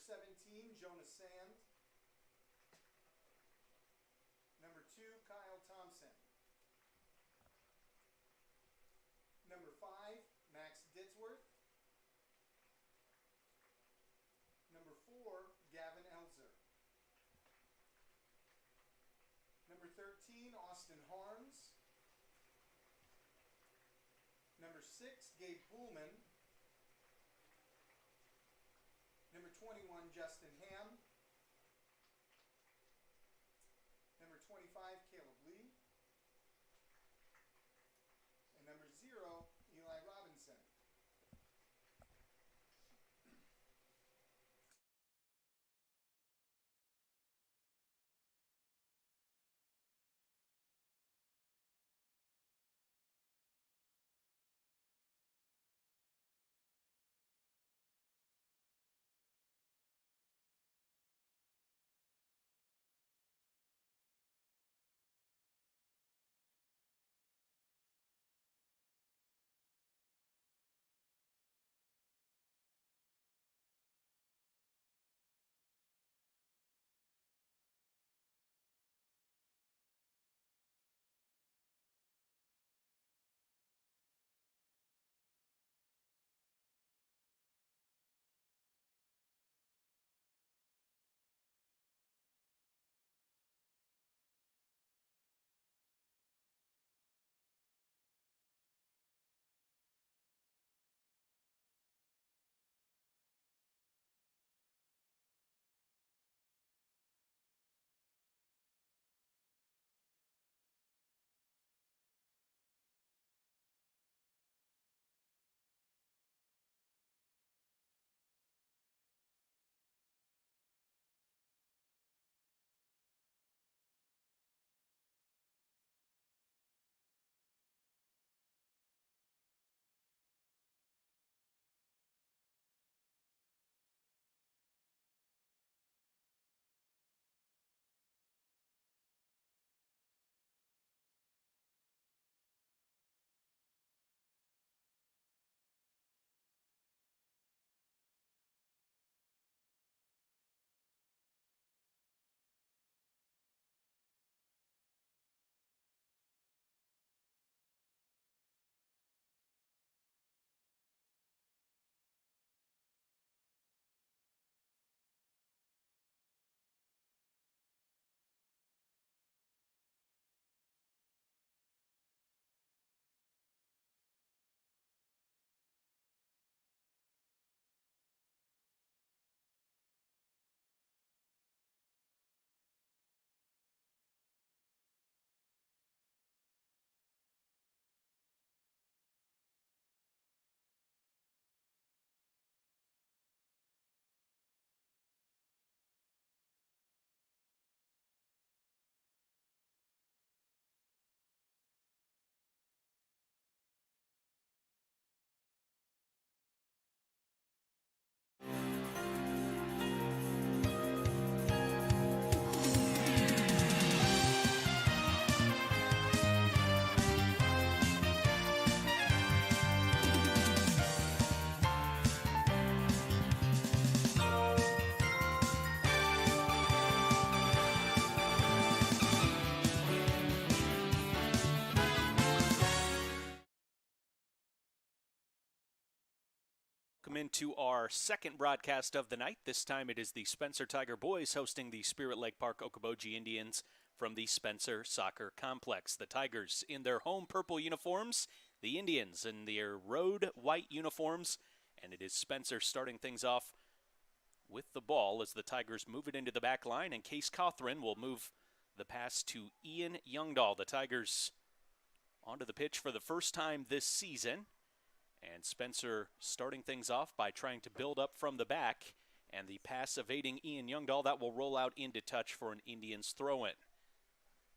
17, Jonah Sand. Number 2, Kyle Thompson. Number 5, Max Ditzworth. Number 4, Gavin Elzer. Number 13, Austin Harms. Number 6, Gabe Pullman. Number 21, Justin Ham. Number 25, Caleb Lee. And number 0, Eli Robinson. Welcome into our second broadcast of the night. This time it is the Spencer Tiger boys hosting the Spirit Lake Park Okoboji Indians from the Spencer Soccer Complex. The Tigers in their home purple uniforms, the Indians in their road white uniforms, and it is Spencer starting things off with the ball as the Tigers move it into the back line, and Case Cawthron will move the pass to Ian Youngdahl. The Tigers onto the pitch for the first time this season. And Spencer starting things off by trying to build up from the back. And the pass evading Ian Youngdahl, that will roll out into touch for an Indians throw-in.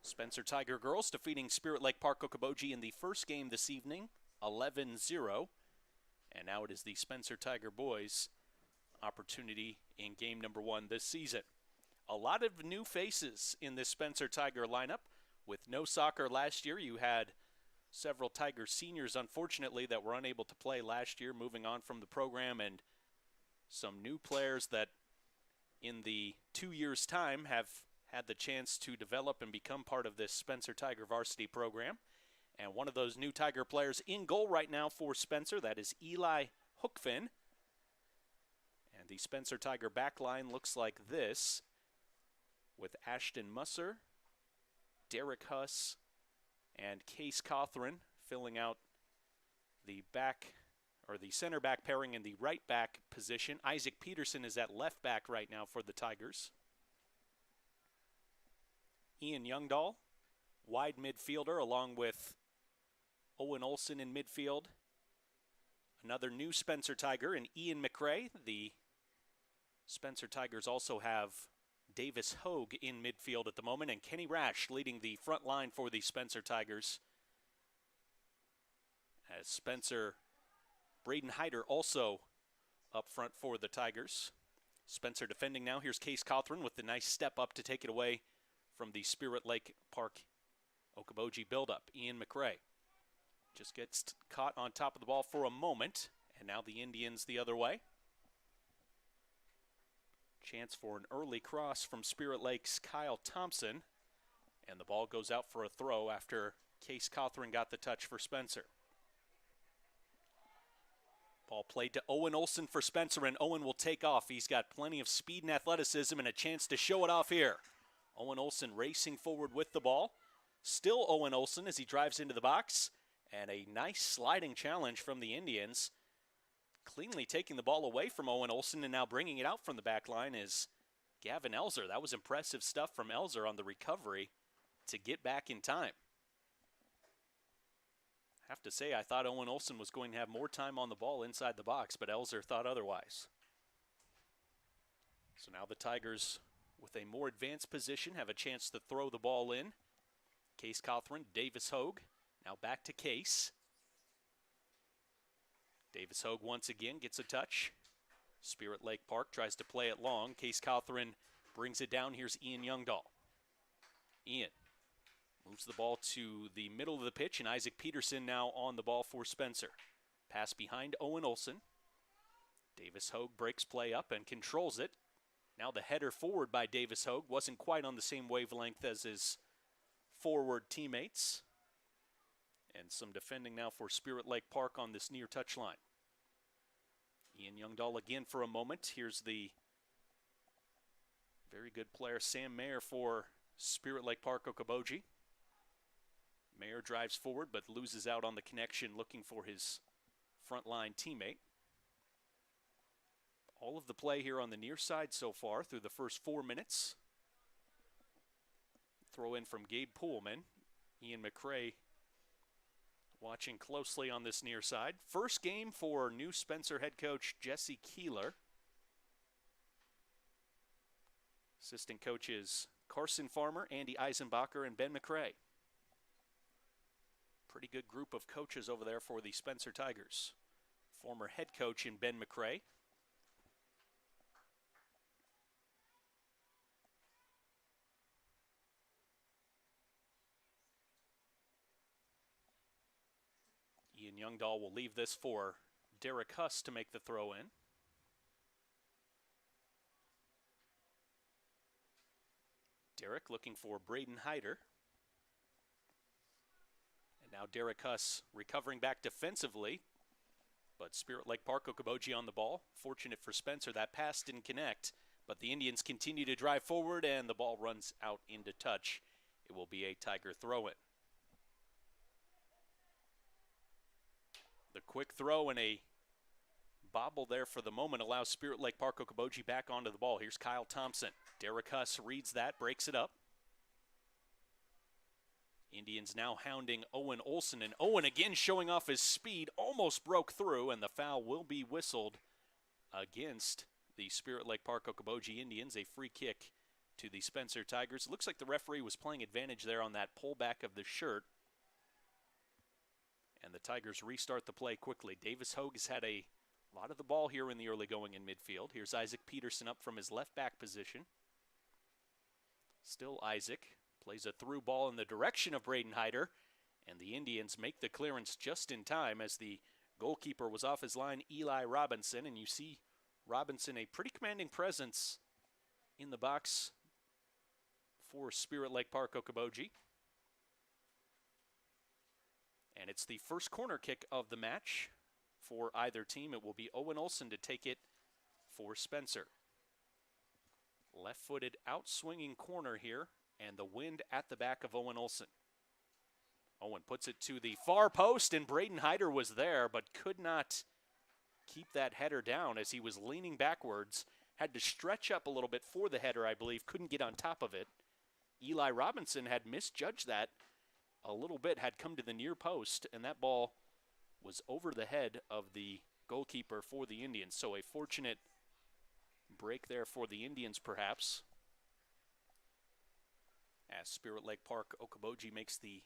Spencer Tiger girls defeating Spirit Lake Park Okoboji in the first game this evening, 11-0. And now it is the Spencer Tiger boys' opportunity in game number 1 this season. A lot of new faces in this Spencer Tiger lineup. With no soccer last year, you had several Tiger seniors, unfortunately, that were unable to play last year, moving on from the program, and some new players that in the 2 years' time have had the chance to develop and become part of this Spencer Tiger varsity program. And one of those new Tiger players in goal right now for Spencer, that is Eli Hookfin. And the Spencer Tiger back line looks like this, with Ashton Musser, Derek Huss, and Case Cothran filling out the back, or the center back pairing in the right back position. Isaac Peterson is at left back right now for the Tigers. Ian Youngdahl, wide midfielder, along with Owen Olson in midfield. Another new Spencer Tiger and Ian McRae. The Spencer Tigers also have Davis Hogue in midfield at the moment, and Kenny Rash leading the front line for the Spencer Tigers. As Spencer, Braden Hyder also up front for the Tigers. Spencer defending now. Here's Case Cothran with the nice step up to take it away from the Spirit Lake Park Okoboji buildup. Ian McRae just gets caught on top of the ball for a moment, and now the Indians the other way. Chance for an early cross from Spirit Lake's Kyle Thompson, and the ball goes out for a throw after Case Cothran got the touch for Spencer. Ball played to Owen Olson for Spencer, and Owen will take off. He's got plenty of speed and athleticism and a chance to show it off here. Owen Olson racing forward with the ball. Still Owen Olson as he drives into the box, and a nice sliding challenge from the Indians. Cleanly taking the ball away from Owen Olson and now bringing it out from the back line is Gavin Elzer. That was impressive stuff from Elzer on the recovery to get back in time. I have to say, I thought Owen Olson was going to have more time on the ball inside the box, but Elzer thought otherwise. So now the Tigers, with a more advanced position, have a chance to throw the ball in. Case Cothran, Davis Hogue, now back to Case. Davis Hogue once again gets a touch. Spirit Lake Park tries to play it long. Case Cothran brings it down. Here's Ian Youngdahl. Ian moves the ball to the middle of the pitch, and Isaac Peterson now on the ball for Spencer. Pass behind Owen Olson. Davis Hogue breaks play up and controls it. Now the header forward by Davis Hogue wasn't quite on the same wavelength as his forward teammates. And some defending now for Spirit Lake Park on this near touchline. Ian Youngdahl again for a moment. Here's the very good player Sam Mayer for Spirit Lake Park Okoboji. Mayer drives forward but loses out on the connection, looking for his frontline teammate. All of the play here on the near side so far through the first 4 minutes. Throw in from Gabe Poolman. Ian McRae watching closely on this near side. First game for new Spencer head coach Jesse Keeler. Assistant coaches Carson Farmer, Andy Eisenbacher, and Ben McRae. Pretty good group of coaches over there for the Spencer Tigers. Former head coach in Ben McRae. Ian Youngdahl will leave this for Derek Huss to make the throw in. Derek looking for Braden Hyder. And now Derek Huss recovering back defensively. But Spirit Lake Park Okoboji on the ball. Fortunate for Spencer, that pass didn't connect. But the Indians continue to drive forward and the ball runs out into touch. It will be a Tiger throw-in. The quick throw and a bobble there for the moment allows Spirit Lake Park Okoboji back onto the ball. Here's Kyle Thompson. Derek Huss reads that, breaks it up. Indians now hounding Owen Olson, and Owen again showing off his speed, almost broke through, and the foul will be whistled against the Spirit Lake Park Okoboji Indians. A free kick to the Spencer Tigers. It looks like the referee was playing advantage there on that pullback of the shirt. And the Tigers restart the play quickly. Davis Hogue has had a lot of the ball here in the early going in midfield. Here's Isaac Peterson up from his left back position. Still Isaac. Plays a through ball in the direction of Braden Hyder. And the Indians make the clearance just in time as the goalkeeper was off his line, Eli Robinson. And you see Robinson, a pretty commanding presence in the box for Spirit Lake Park Okoboji. And it's the first corner kick of the match for either team. It will be Owen Olson to take it for Spencer. Left-footed out-swinging corner here, and the wind at the back of Owen Olson. Owen puts it to the far post, and Braden Hyder was there, but could not keep that header down as he was leaning backwards. Had to stretch up a little bit for the header, I believe. Couldn't get on top of it. Eli Robinson had misjudged that a little bit, had come to the near post, and that ball was over the head of the goalkeeper for the Indians. So a fortunate break there for the Indians, perhaps, as Spirit Lake Park Okoboji makes the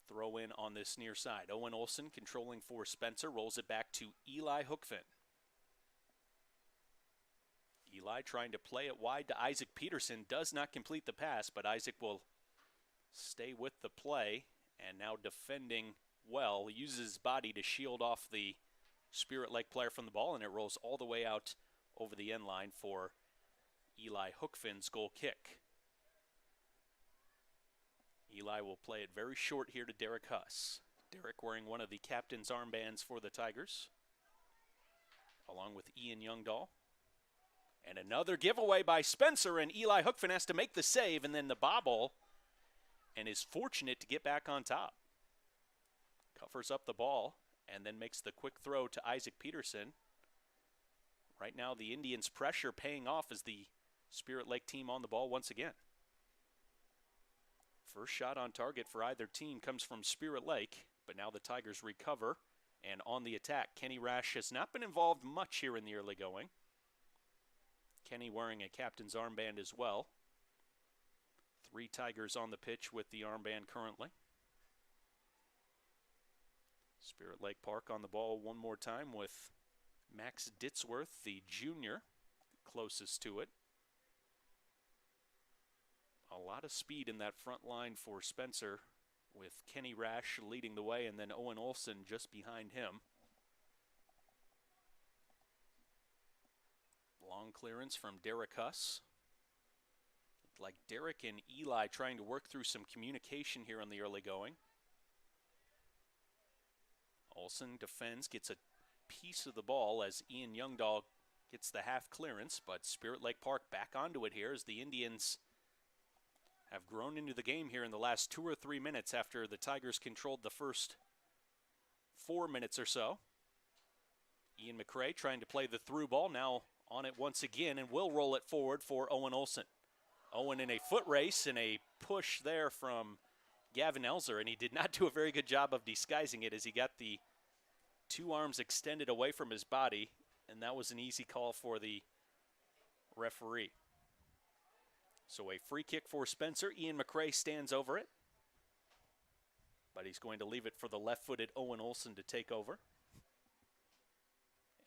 throw in on this near side. Owen Olson controlling for Spencer, rolls it back to Eli Hookfin. Eli trying to play it wide to Isaac Peterson, does not complete the pass, but Isaac will stay with the play, and now defending well. He uses his body to shield off the Spirit Lake player from the ball, and it rolls all the way out over the end line for Eli Hookfin's goal kick. Eli will play it very short here to Derek Huss. Derek wearing one of the captain's armbands for the Tigers, along with Ian Youngdahl. And another giveaway by Spencer, and Eli Hookfin has to make the save, and then the bobble, and is fortunate to get back on top. Covers up the ball, and then makes the quick throw to Isaac Peterson. Right now, the Indians' pressure paying off as the Spirit Lake team on the ball once again. First shot on target for either team comes from Spirit Lake, but now the Tigers recover, and on the attack, Kenny Rash has not been involved much here in the early going. Kenny wearing a captain's armband as well. 3 Tigers on the pitch with the armband currently. Spirit Lake Park on the ball one more time with Max Ditzworth, the junior, closest to it. A lot of speed in that front line for Spencer, with Kenny Rash leading the way and then Owen Olson just behind him. Long clearance from Derek Huss. Looked like Derek and Eli trying to work through some communication here on the early going. Olson defends, gets a piece of the ball as Ian Youngdahl gets the half clearance, but Spirit Lake Park back onto it here as the Indians have grown into the game here in the last 2 or 3 minutes after the Tigers controlled the first 4 minutes or so. Ian McRae trying to play the through ball, now on it once again, and will roll it forward for Owen Olson. Owen in a foot race and a push there from Gavin Elzer, and he did not do a very good job of disguising it as he got the 2 arms extended away from his body, and that was an easy call for the referee. So a free kick for Spencer. Ian McRae stands over it, but he's going to leave it for the left-footed Owen Olson to take over.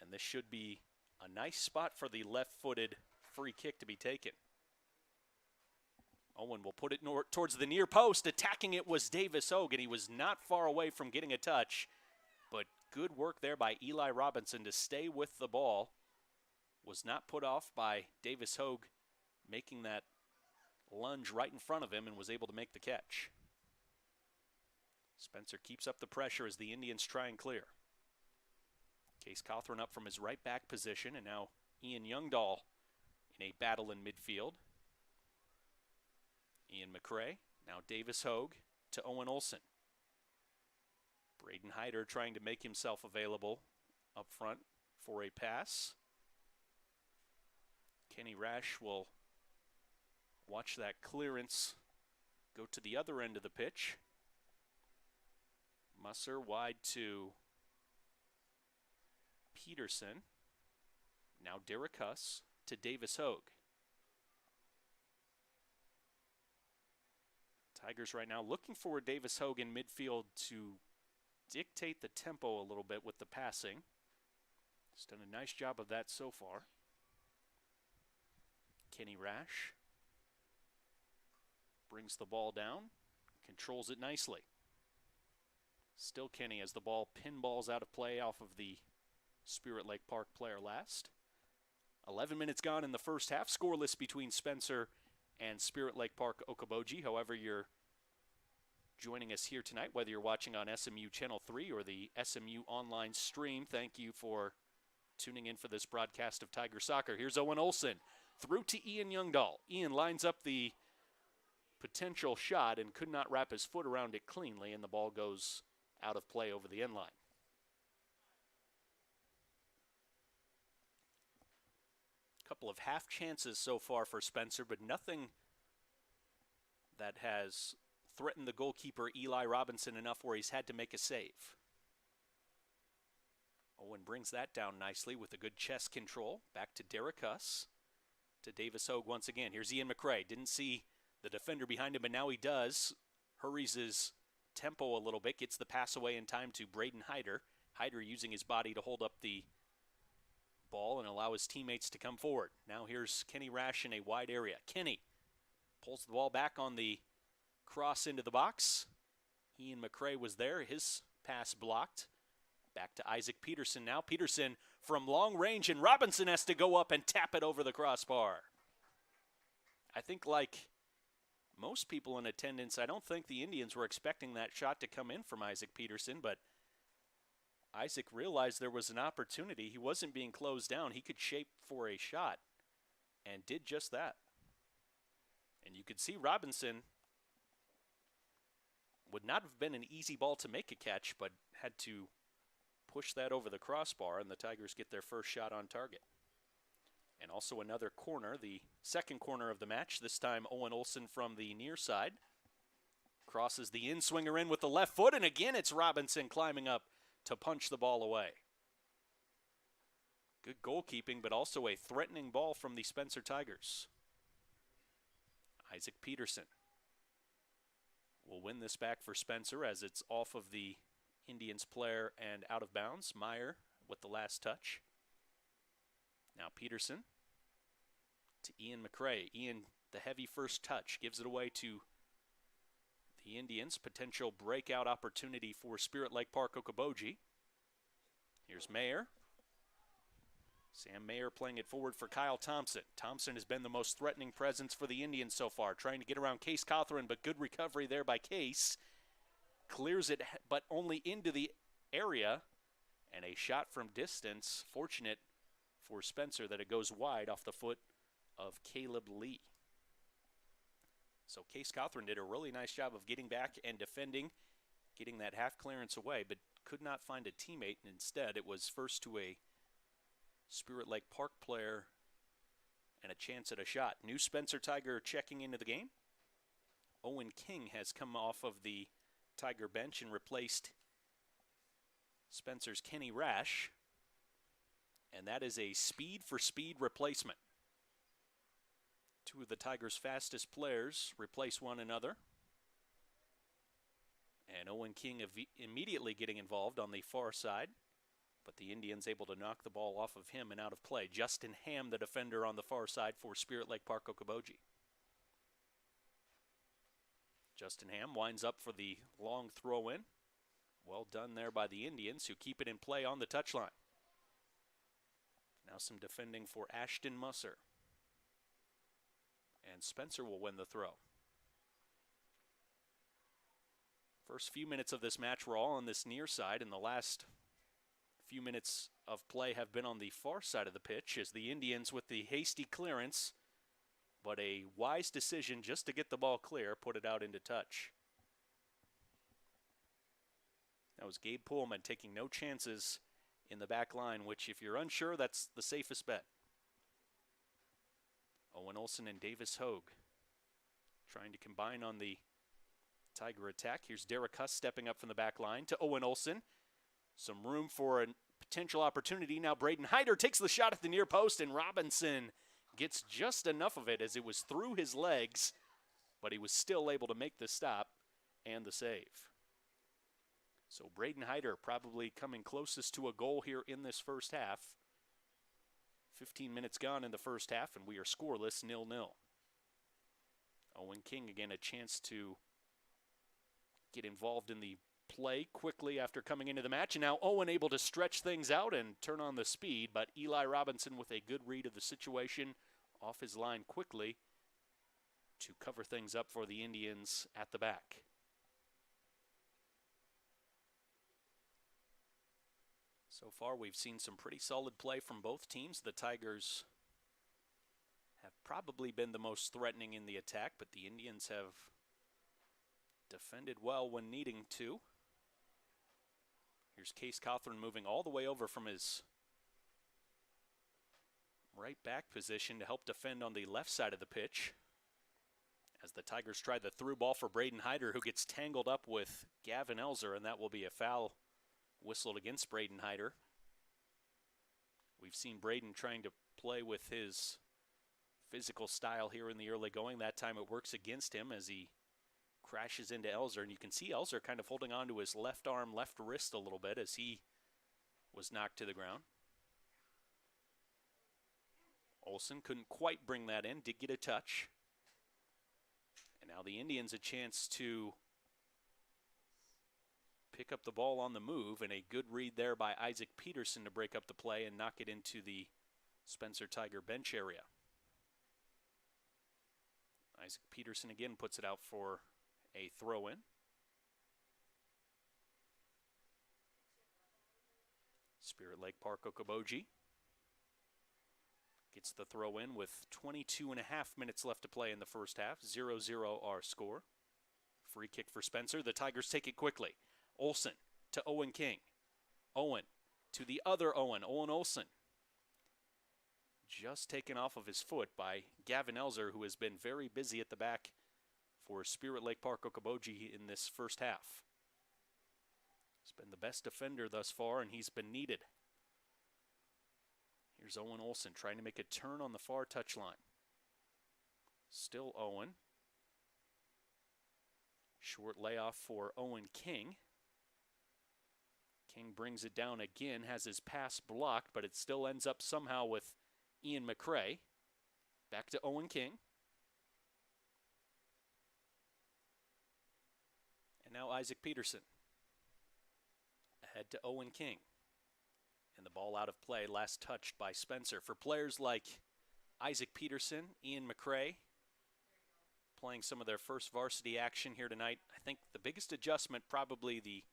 And this should be a nice spot for the left-footed free kick to be taken. Owen will put it towards the near post. Attacking it was Davis Hogue, and he was not far away from getting a touch. But good work there by Eli Robinson to stay with the ball. Was not put off by Davis Hogue making that lunge right in front of him and was able to make the catch. Spencer keeps up the pressure as the Indians try and clear. Case Cawthorn up from his right back position, and now Ian Youngdahl in a battle in midfield. Ian McRae, now Davis Hogue to Owen Olson. Braden Hyder trying to make himself available up front for a pass. Kenny Rash will watch that clearance go to the other end of the pitch. Musser wide to Peterson. Now Derek Huss to Davis Hogue. Tigers right now looking for Davis Hogue in midfield to dictate the tempo a little bit with the passing. He's done a nice job of that so far. Kenny Rash brings the ball down, controls it nicely. Still Kenny as the ball pinballs out of play off of the Spirit Lake Park player last. 11 minutes gone in the first half, scoreless between Spencer and Spirit Lake Park Okoboji. However, you're joining us here tonight, whether you're watching on SMU Channel 3 or the SMU online stream, thank you for tuning in for this broadcast of Tiger Soccer. Here's Owen Olson through to Ian Youngdahl. Ian lines up the potential shot and could not wrap his foot around it cleanly, and the ball goes out of play over the end line. Couple of half chances so far for Spencer, but nothing that has threatened the goalkeeper Eli Robinson enough where he's had to make a save. Owen brings that down nicely with a good chest control. Back to Derek Huss. To Davis Hogue once again. Here's Ian McRae. Didn't see the defender behind him, but now he does. Hurries his tempo a little bit. Gets the pass away in time to Braden Hyder. Hyder using his body to hold up the ball and allow his teammates to come forward. Now here's Kenny Rash in a wide area. Kenny pulls the ball back on the cross into the box. Ian McRae was there. His pass blocked. Back to Isaac Peterson now. Peterson from long range, and Robinson has to go up and tap it over the crossbar. I think like most people in attendance, I don't think the Indians were expecting that shot to come in from Isaac Peterson, but Isaac realized there was an opportunity. He wasn't being closed down. He could shape for a shot and did just that. And you could see Robinson would not have been an easy ball to make a catch, but had to push that over the crossbar, and the Tigers get their first shot on target. And also another corner, the second corner of the match, this time Owen Olson from the near side. Crosses the in-swinger in with the left foot, and again it's Robinson climbing up to punch the ball away. Good goalkeeping, but also a threatening ball from the Spencer Tigers. Isaac Peterson will win this back for Spencer as it's off of the Indians player and out of bounds. Meyer with the last touch. Now Peterson to Ian McRae. Ian, the heavy first touch, gives it away to the Indians. Potential breakout opportunity for Spirit Lake Park Okoboji. Here's Mayer. Sam Mayer playing it forward for Kyle Thompson. Thompson has been the most threatening presence for the Indians so far, trying to get around Case Cawthron, but good recovery there by Case. Clears it, but only into the area, and a shot from distance. Fortunate for Spencer that it goes wide off the foot of Caleb Lee. So Case Cawthron did a really nice job of getting back and defending, getting that half clearance away, but could not find a teammate, and instead it was first to a Spirit Lake Park player and a chance at a shot. New Spencer Tiger checking into the game. Owen King has come off of the Tiger bench and replaced Spencer's Kenny Rash, and that is a speed for speed replacement. Two of the Tigers' fastest players replace one another, and Owen King immediately getting involved on the far side, but the Indians able to knock the ball off of him and out of play. Justin Ham, the defender on the far side for Spirit Lake Park Okoboji. Justin Ham winds up for the long throw in. Well done there by the Indians, who keep it in play on the touchline. Now some defending for Ashton Musser. And Spencer will win the throw. First few minutes of this match were all on this near side, and the last few minutes of play have been on the far side of the pitch as the Indians, with the hasty clearance, but a wise decision just to get the ball clear, put it out into touch. That was Gabe Pullman taking no chances in the back line, which, if you're unsure, that's the safest bet. Owen Olson and Davis Hogue trying to combine on the Tiger attack. Here's Derek Huss stepping up from the back line to Owen Olson. Some room for a potential opportunity. Now Braden Hyder takes the shot at the near post, and Robinson gets just enough of it as it was through his legs, but he was still able to make the stop and the save. So Braden Hyder probably coming closest to a goal here in this first half. 15 minutes gone in the first half, and we are scoreless, 0-0. Owen King again a chance to get involved in the play quickly after coming into the match. And now Owen able to stretch things out and turn on the speed, but Eli Robinson with a good read of the situation off his line quickly to cover things up for the Indians at the back. So far, we've seen some pretty solid play from both teams. The Tigers have probably been the most threatening in the attack, but the Indians have defended well when needing to. Here's Case Cothran moving all the way over from his right back position to help defend on the left side of the pitch, as the Tigers try the through ball for Braden Hyder, who gets tangled up with Gavin Elzer, and that will be a foul whistled against Braden Hyder. We've seen Braden trying to play with his physical style here in the early going. That time it works against him as he crashes into Elzer, and you can see Elzer kind of holding on to his left arm, left wrist a little bit as he was knocked to the ground. Olson couldn't quite bring that in, did get a touch. And now the Indians a chance to pick up the ball on the move, and a good read there by Isaac Peterson to break up the play and knock it into the Spencer Tiger bench area. Isaac Peterson again puts it out for a throw-in. Spirit Lake Park Okoboji gets the throw in with 22.5 minutes left to play in the first half. 0-0 our score. Free kick for Spencer. The Tigers take it quickly. Olson to Owen King. Owen to the other Owen, Owen Olson. Just taken off of his foot by Gavin Elzer, who has been very busy at the back for Spirit Lake Park Okoboji in this first half. He's been the best defender thus far, and he's been needed. Here's Owen Olson trying to make a turn on the far touchline. Still Owen. Short layoff for Owen King. King brings it down again, has his pass blocked, but it still ends up somehow with Ian McCrae. Back to Owen King. And now Isaac Peterson. Ahead to Owen King. And the ball out of play, last touched by Spencer. For players like Isaac Peterson, Ian McCrae, playing some of their first varsity action here tonight, I think the biggest adjustment probably the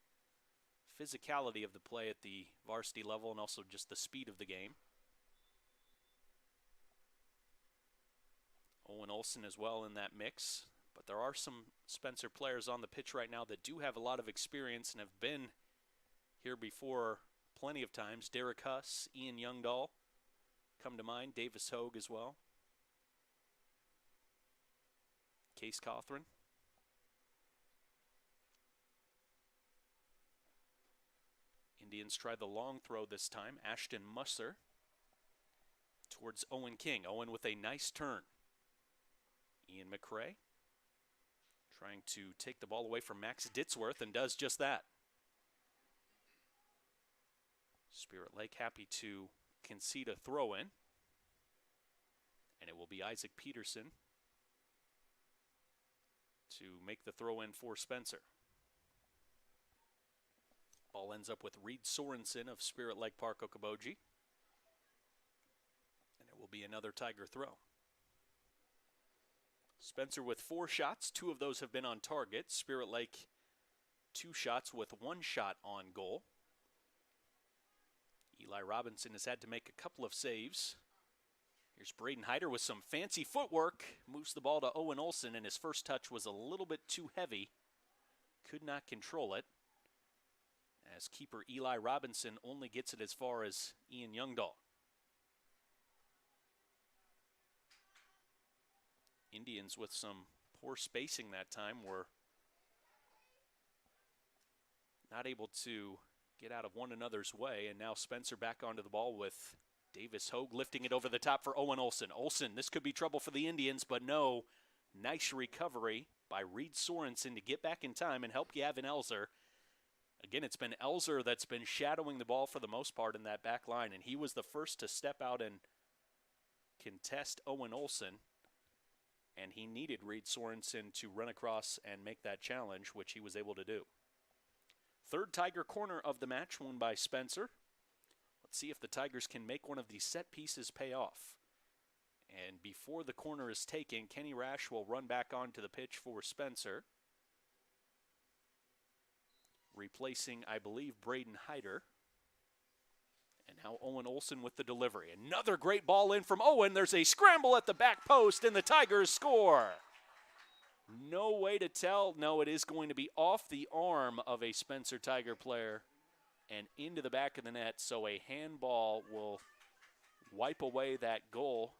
physicality of the play at the varsity level and also just the speed of the game. Owen Olson as well in that mix. But there are some Spencer players on the pitch right now that do have a lot of experience and have been here before plenty of times. Derek Huss, Ian Youngdahl come to mind. Davis Hogue as well. Case Cothran. Indians try the long throw this time. Ashton Musser towards Owen King. Owen with a nice turn. Ian McCrae trying to take the ball away from Max Ditzworth and does just that. Spirit Lake happy to concede a throw-in. And it will be Isaac Peterson to make the throw-in for Spencer. Ball ends up with Reed Sorensen of Spirit Lake Park Okoboji. And it will be another Tiger throw. Spencer with 4 shots. 2 of those have been on target. Spirit Lake 2 shots with 1 shot on goal. Eli Robinson has had to make a couple of saves. Here's Braden Hyder with some fancy footwork. Moves the ball to Owen Olson, and his first touch was a little bit too heavy. Could not control it, as keeper Eli Robinson only gets it as far as Ian Youngdahl. Indians with some poor spacing that time were not able to get out of one another's way, and now Spencer back onto the ball with Davis Hogue lifting it over the top for Owen Olson. Olson, this could be trouble for the Indians, but no. Nice recovery by Reed Sorensen to get back in time and help Gavin Elzer. Again, it's been Elzer that's been shadowing the ball for the most part in that back line, and he was the first to step out and contest Owen Olson. And he needed Reed Sorensen to run across and make that challenge, which he was able to do. Third Tiger corner of the match won by Spencer. Let's see if the Tigers can make one of these set pieces pay off. And before the corner is taken, Kenny Rash will run back onto the pitch for Spencer. Replacing, I believe, Braden Hyder. And now Owen Olson with the delivery. Another great ball in from Owen. There's a scramble at the back post, and the Tigers score. No way to tell. No, it is going to be off the arm of a Spencer Tiger player and into the back of the net. So a handball will wipe away that goal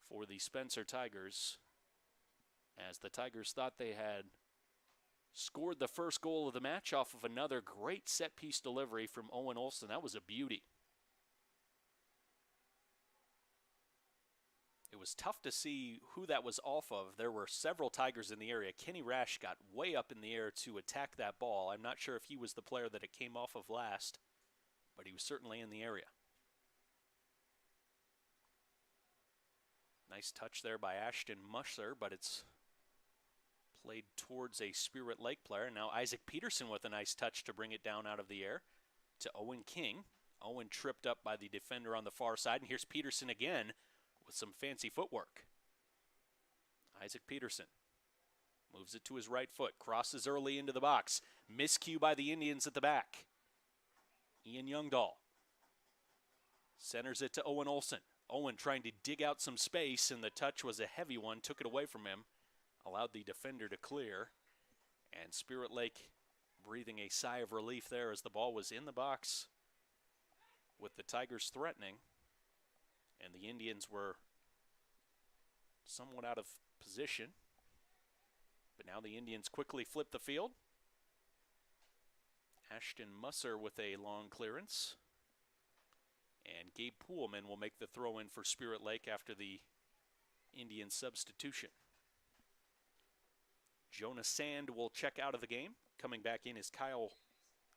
for the Spencer Tigers, as the Tigers thought they had scored the first goal of the match off of another great set-piece delivery from Owen Olson. That was a beauty. It was tough to see who that was off of. There were several Tigers in the area. Kenny Rash got way up in the air to attack that ball. I'm not sure if he was the player that it came off of last, but he was certainly in the area. Nice touch there by Ashton Musser, but it's played towards a Spirit Lake player. Now Isaac Peterson with a nice touch to bring it down out of the air to Owen King. Owen tripped up by the defender on the far side, and here's Peterson again with some fancy footwork. Isaac Peterson moves it to his right foot, crosses early into the box. Miscue by the Indians at the back. Ian Youngdahl centers it to Owen Olson. Owen trying to dig out some space, and the touch was a heavy one, took it away from him, allowed the defender to clear, and Spirit Lake breathing a sigh of relief there as the ball was in the box with the Tigers threatening, and the Indians were somewhat out of position. But now the Indians quickly flip the field. Ashton Musser with a long clearance. And Gabe Poolman will make the throw in for Spirit Lake after the Indian substitution. Jonah Sand will check out of the game. Coming back in is Kyle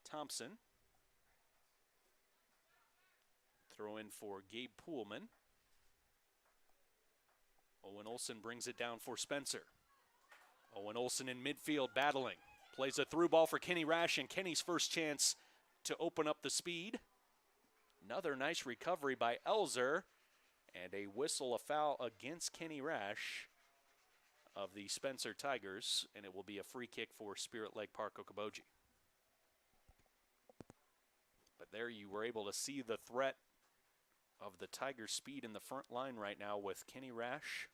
Thompson. Throw in for Gabe Poolman. Owen Olson brings it down for Spencer. Owen Olson in midfield battling. Plays a through ball for Kenny Rash, and Kenny's first chance to open up the speed. Another nice recovery by Elzer, and a whistle, a foul against Kenny Rash of the Spencer Tigers, and it will be a free kick for Spirit Lake Park Okoboji. But there you were able to see the threat of the Tigers' speed in the front line right now with Kenny Rash.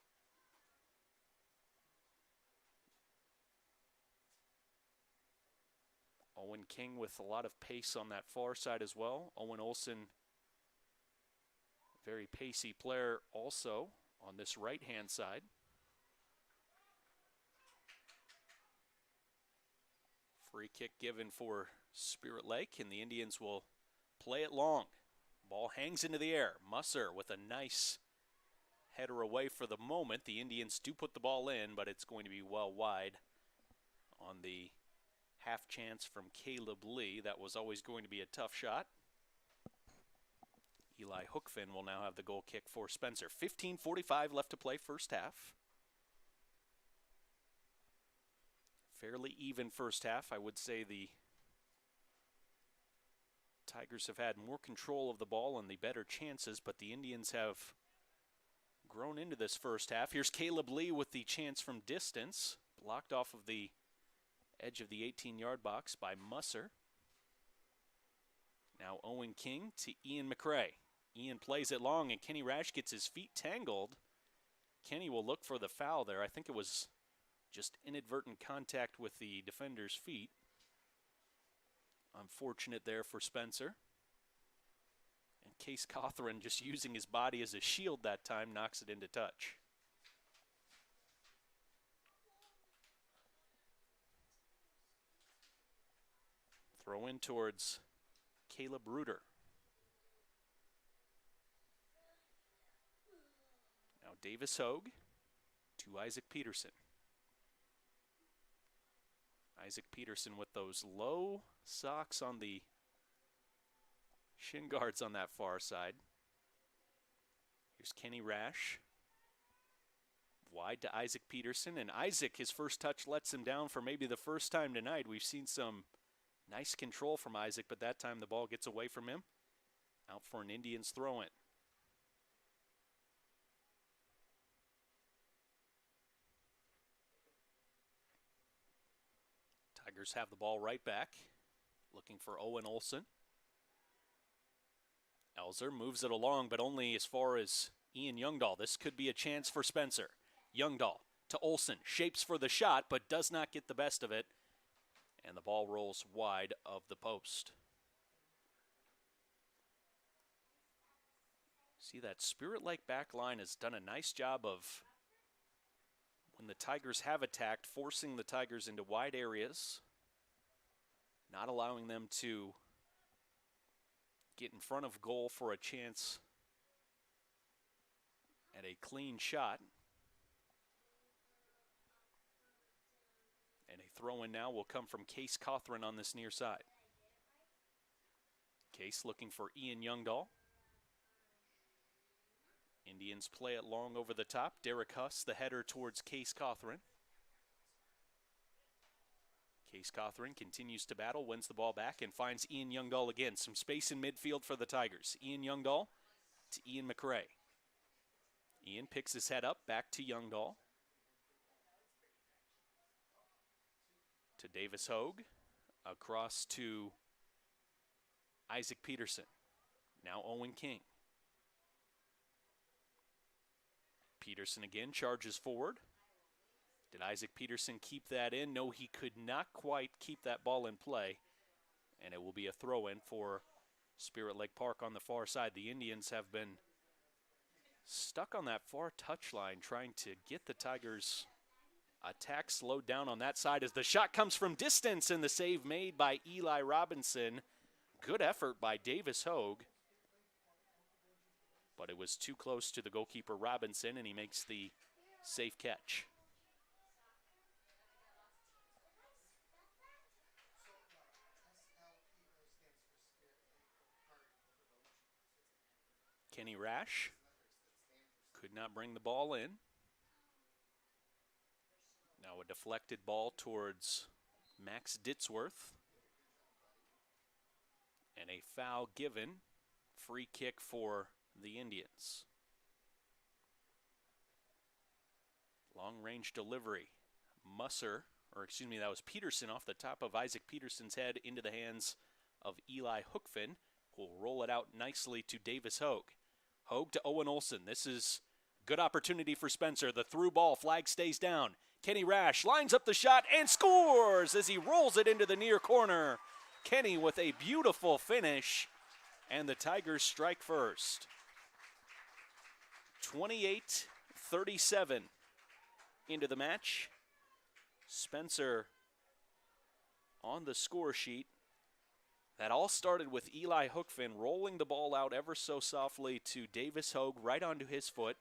Owen King with a lot of pace on that far side as well. Owen Olson, very pacey player also on this right-hand side. Free kick given for Spirit Lake, and the Indians will play it long. Ball hangs into the air. Musser with a nice header away for the moment. The Indians do put the ball in, but it's going to be well wide on the half chance from Caleb Lee. That was always going to be a tough shot. Eli Hookfin will now have the goal kick for Spencer. 15:45 left to play first half. Fairly even first half. I would say the Tigers have had more control of the ball and the better chances, but the Indians have grown into this first half. Here's Caleb Lee with the chance from distance, blocked off of the edge of the 18-yard box by Musser. Now Owen King to Ian McRae. Ian plays it long, and Kenny Rash gets his feet tangled. Kenny will look for the foul there. I think it was just inadvertent contact with the defender's feet. Unfortunate there for Spencer. And Case Cawthron, just using his body as a shield that time, knocks it into touch. Throw in towards Caleb Reuter. Now Davis Hogue to Isaac Peterson. Isaac Peterson with those low socks on the shin guards on that far side. Here's Kenny Rash. Wide to Isaac Peterson, and Isaac, his first touch lets him down for maybe the first time tonight. We've seen some nice control from Isaac, but that time the ball gets away from him. Out for an Indians throw-in. Tigers have the ball right back, looking for Owen Olson. Elzer moves it along, but only as far as Ian Youngdahl. This could be a chance for Spencer. Youngdahl to Olson, shapes for the shot, but does not get the best of it. And the ball rolls wide of the post. See, that Spirit Lake back line has done a nice job of, when the Tigers have attacked, forcing the Tigers into wide areas, not allowing them to get in front of goal for a chance at a clean shot. And a throw-in now will come from Case Cothran on this near side. Case looking for Ian Youngdahl. Indians play it long over the top. Derek Huss, the header towards Case Cothran. Case Cothran continues to battle, wins the ball back, and finds Ian Youngdahl again. Some space in midfield for the Tigers. Ian Youngdahl to Ian McRae. Ian picks his head up, back to Youngdahl. To Davis Hogue, across to Isaac Peterson. Now Owen King. Peterson again charges forward. Did Isaac Peterson keep that in? No, he could not quite keep that ball in play. And it will be a throw-in for Spirit Lake Park on the far side. The Indians have been stuck on that far touchline trying to get the Tigers' attack slowed down on that side as the shot comes from distance and the save made by Eli Robinson. Good effort by Davis Hogue. But it was too close to the goalkeeper Robinson, and he makes the safe catch. Kenny Rash could not bring the ball in. Now a deflected ball towards Max Ditzworth. And a foul given. Free kick for the Indians. Long-range delivery. That was Peterson off the top of Isaac Peterson's head into the hands of Eli Hookfin, who will roll it out nicely to Davis Hogue. Hogue to Owen Olson. This is good opportunity for Spencer. The through ball, flag stays down. Kenny Rash lines up the shot and scores as he rolls it into the near corner. Kenny with a beautiful finish, and the Tigers strike first. 28-37 into the match. Spencer on the score sheet. That all started with Eli Hookfin rolling the ball out ever so softly to Davis Hogue right onto his foot.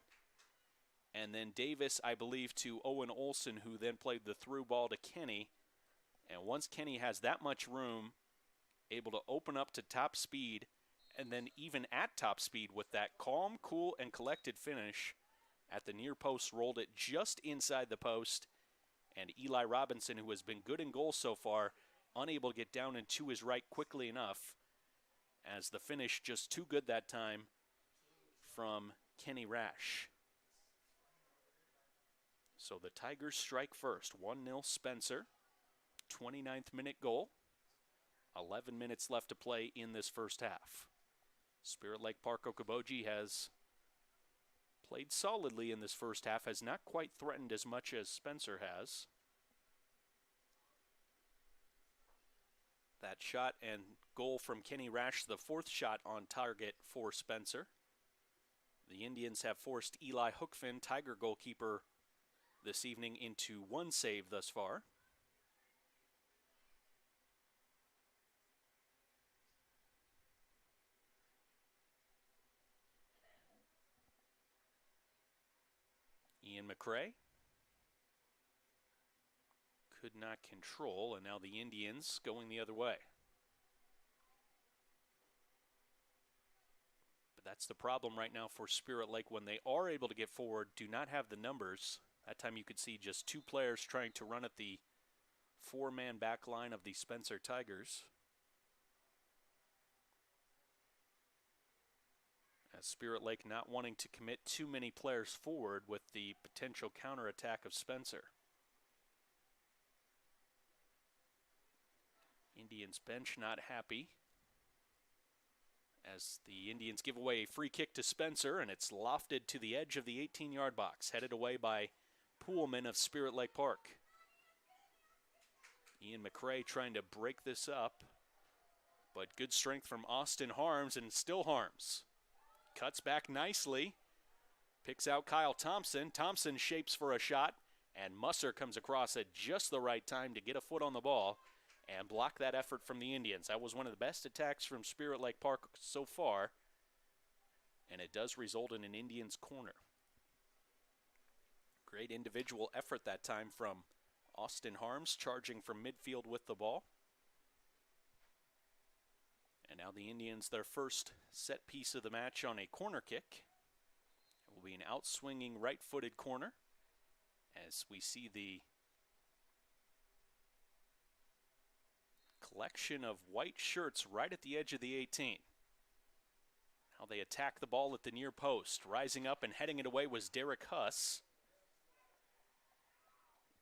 And then Davis, I believe, to Owen Olson, who then played the through ball to Kenny. And once Kenny has that much room, able to open up to top speed, and then even at top speed with that calm, cool, and collected finish at the near post, rolled it just inside the post. And Eli Robinson, who has been good in goal so far, unable to get down and to his right quickly enough, as the finish just too good that time from Kenny Rash. So the Tigers strike first. 1-0 Spencer. 29th minute goal. 11 minutes left to play in this first half. Spirit Lake Park Okoboji has played solidly in this first half, has not quite threatened as much as Spencer has. That shot and goal from Kenny Rash, the fourth shot on target for Spencer. The Indians have forced Eli Hookfin, Tiger goalkeeper, this evening into one save thus far. Ian McRae could not control, and now the Indians going the other way. But that's the problem right now for Spirit Lake. When they are able to get forward, do not have the numbers That time you could see just 2 players trying to run at the 4-man back line of the Spencer Tigers. As Spirit Lake not wanting to commit too many players forward with the potential counterattack of Spencer. Indians bench not happy as the Indians give away a free kick to Spencer, and it's lofted to the edge of the 18-yard box, headed away by Poolman of Spirit Lake Park. Ian McRae trying to break this up, but good strength from Austin Harms, and still Harms. Cuts back nicely, picks out Kyle Thompson. Thompson shapes for a shot, and Musser comes across at just the right time to get a foot on the ball and block that effort from the Indians. That was one of the best attacks from Spirit Lake Park so far, and it does result in an Indians corner. Great individual effort that time from Austin Harms, charging from midfield with the ball. And now the Indians, their first set piece of the match on a corner kick. It will be an outswinging right-footed corner as we see the collection of white shirts right at the edge of the 18. How they attack the ball at the near post. Rising up and heading it away was Derek Huss.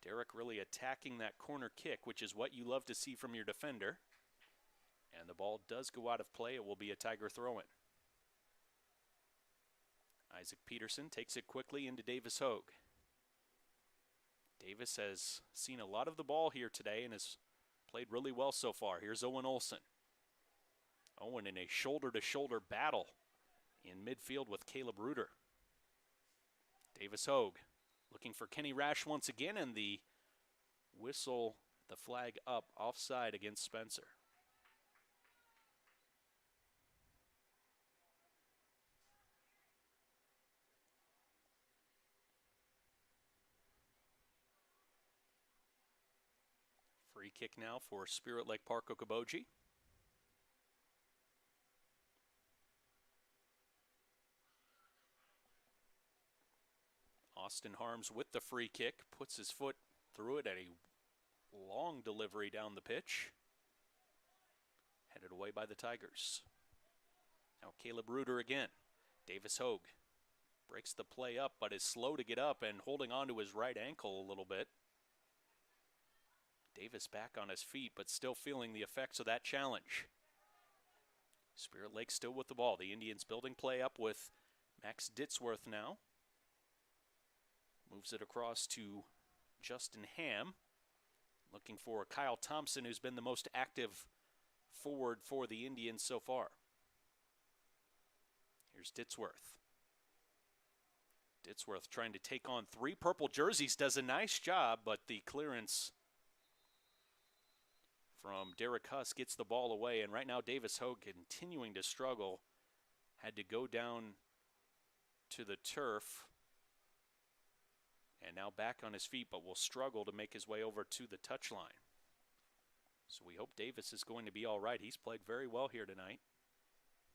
Derek really attacking that corner kick, which is what you love to see from your defender. And the ball does go out of play. It will be a Tiger throw-in. Isaac Peterson takes it quickly into Davis Hogue. Davis has seen a lot of the ball here today and has played really well so far. Here's Owen Olson. Owen in a shoulder-to-shoulder battle in midfield with Caleb Reuter. Davis Hogue looking for Kenny Rash once again, and the whistle, the flag up, offside against Spencer. Free kick now for Spirit Lake Park Okoboji. Austin Harms with the free kick, puts his foot through it at a long delivery down the pitch. Headed away by the Tigers. Now Caleb Reuter again. Davis Hogue breaks the play up, but is slow to get up and holding on to his right ankle a little bit. Davis back on his feet, but still feeling the effects of that challenge. Spirit Lake still with the ball. The Indians building play up with Max Ditzworth now. Moves it across to Justin Ham. Looking for Kyle Thompson, who's been the most active forward for the Indians so far. Here's Ditzworth. Ditzworth trying to take on 3 purple jerseys. Does a nice job, but the clearance from Derek Huss gets the ball away. And right now Davis Hogue continuing to struggle. Had to go down to the turf. And now back on his feet, but will struggle to make his way over to the touchline. So we hope Davis is going to be all right. He's played very well here tonight.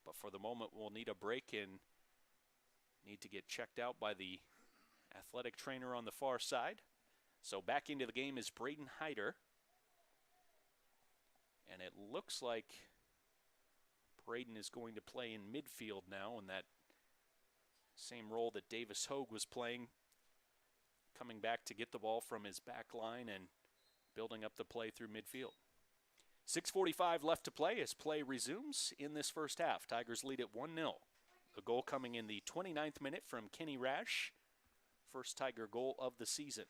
But for the moment, we'll need a break and need to get checked out by the athletic trainer on the far side. So back into the game is Braden Hyder. And it looks like Braden is going to play in midfield now in that same role that Davis Hogue was playing, coming back to get the ball from his back line and building up the play through midfield. 6:45 left to play as play resumes in this first half. Tigers lead at 1-0. The goal coming in the 29th minute from Kenny Rash. First Tiger goal of the season.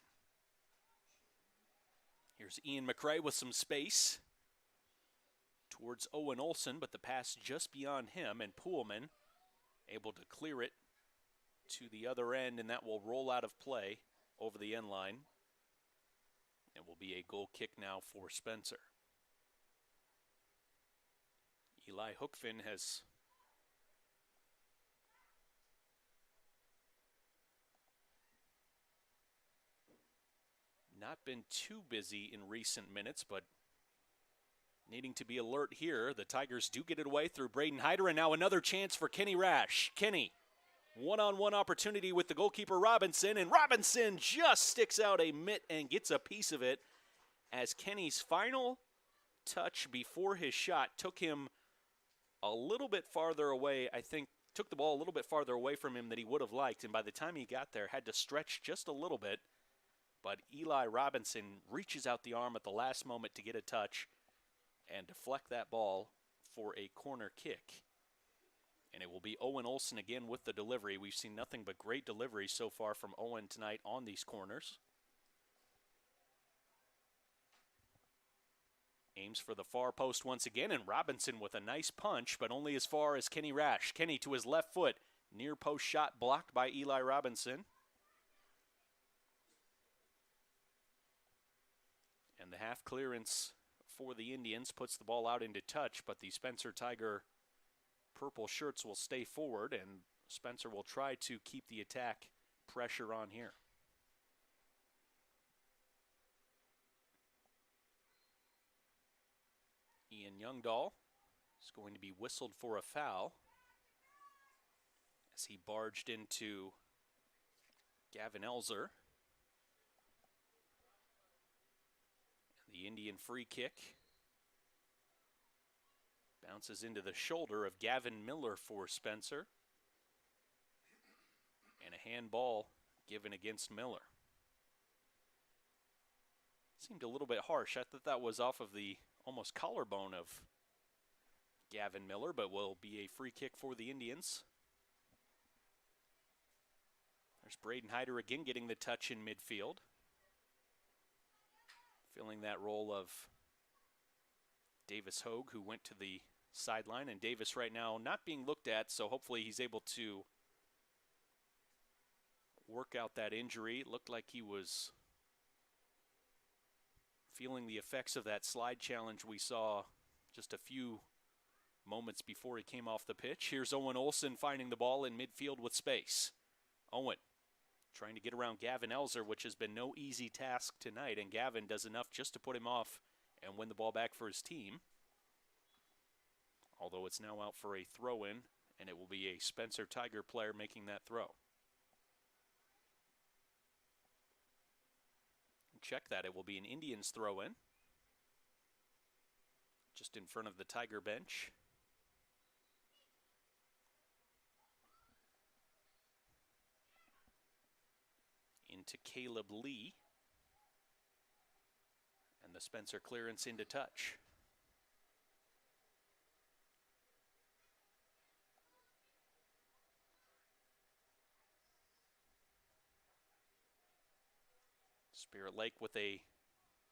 Here's Ian McRae with some space towards Owen Olson, but the pass just beyond him, and Poolman able to clear it to the other end, and that will roll out of play over the end line. It will be a goal kick now for Spencer. Eli Hookfin has not been too busy in recent minutes, but needing to be alert here. The Tigers do get it away through Braden Hyder, and now another chance for Kenny Rash. Kenny One-on-one opportunity with the goalkeeper Robinson, and Robinson just sticks out a mitt and gets a piece of it as Kenny's final touch before his shot took him a little bit farther away. I think took the ball a little bit farther away from him than he would have liked, and by the time he got there, had to stretch just a little bit. But Eli Robinson reaches out the arm at the last moment to get a touch and deflect that ball for a corner kick. And it will be Owen Olson again with the delivery. We've seen nothing but great deliveries so far from Owen tonight on these corners. Aims for the far post once again, and Robinson with a nice punch, but only as far as Kenny Rash. Kenny to his left foot. Near post shot blocked by Eli Robinson. And the half clearance for the Indians puts the ball out into touch, but the Spencer Tiger purple shirts will stay forward, and Spencer will try to keep the attack pressure on here. Ian Youngdahl is going to be whistled for a foul as he barged into Gavin Elzer. The Indian free kick bounces into the shoulder of Gavin Miller for Spencer. And a handball given against Miller. Seemed a little bit harsh. I thought that was off of the almost collarbone of Gavin Miller, but will be a free kick for the Indians. There's Braden Hyder again getting the touch in midfield. Filling that role of Davis Hogue, who went to the sideline, and Davis right now not being looked at, so hopefully he's able to work out that injury. It looked like he was feeling the effects of that slide challenge we saw just a few moments before he came off the pitch. Here's Owen Olson finding the ball in midfield with space. Owen trying to get around Gavin Elzer, which has been no easy task tonight, and Gavin does enough just to put him off and win the ball back for his team. Although it's now out for a throw-in, and it will be a Spencer Tiger player making that throw. Check that, it will be an Indians throw-in, just in front of the Tiger bench. Into Caleb Lee. And the Spencer clearance into touch. Spirit Lake with a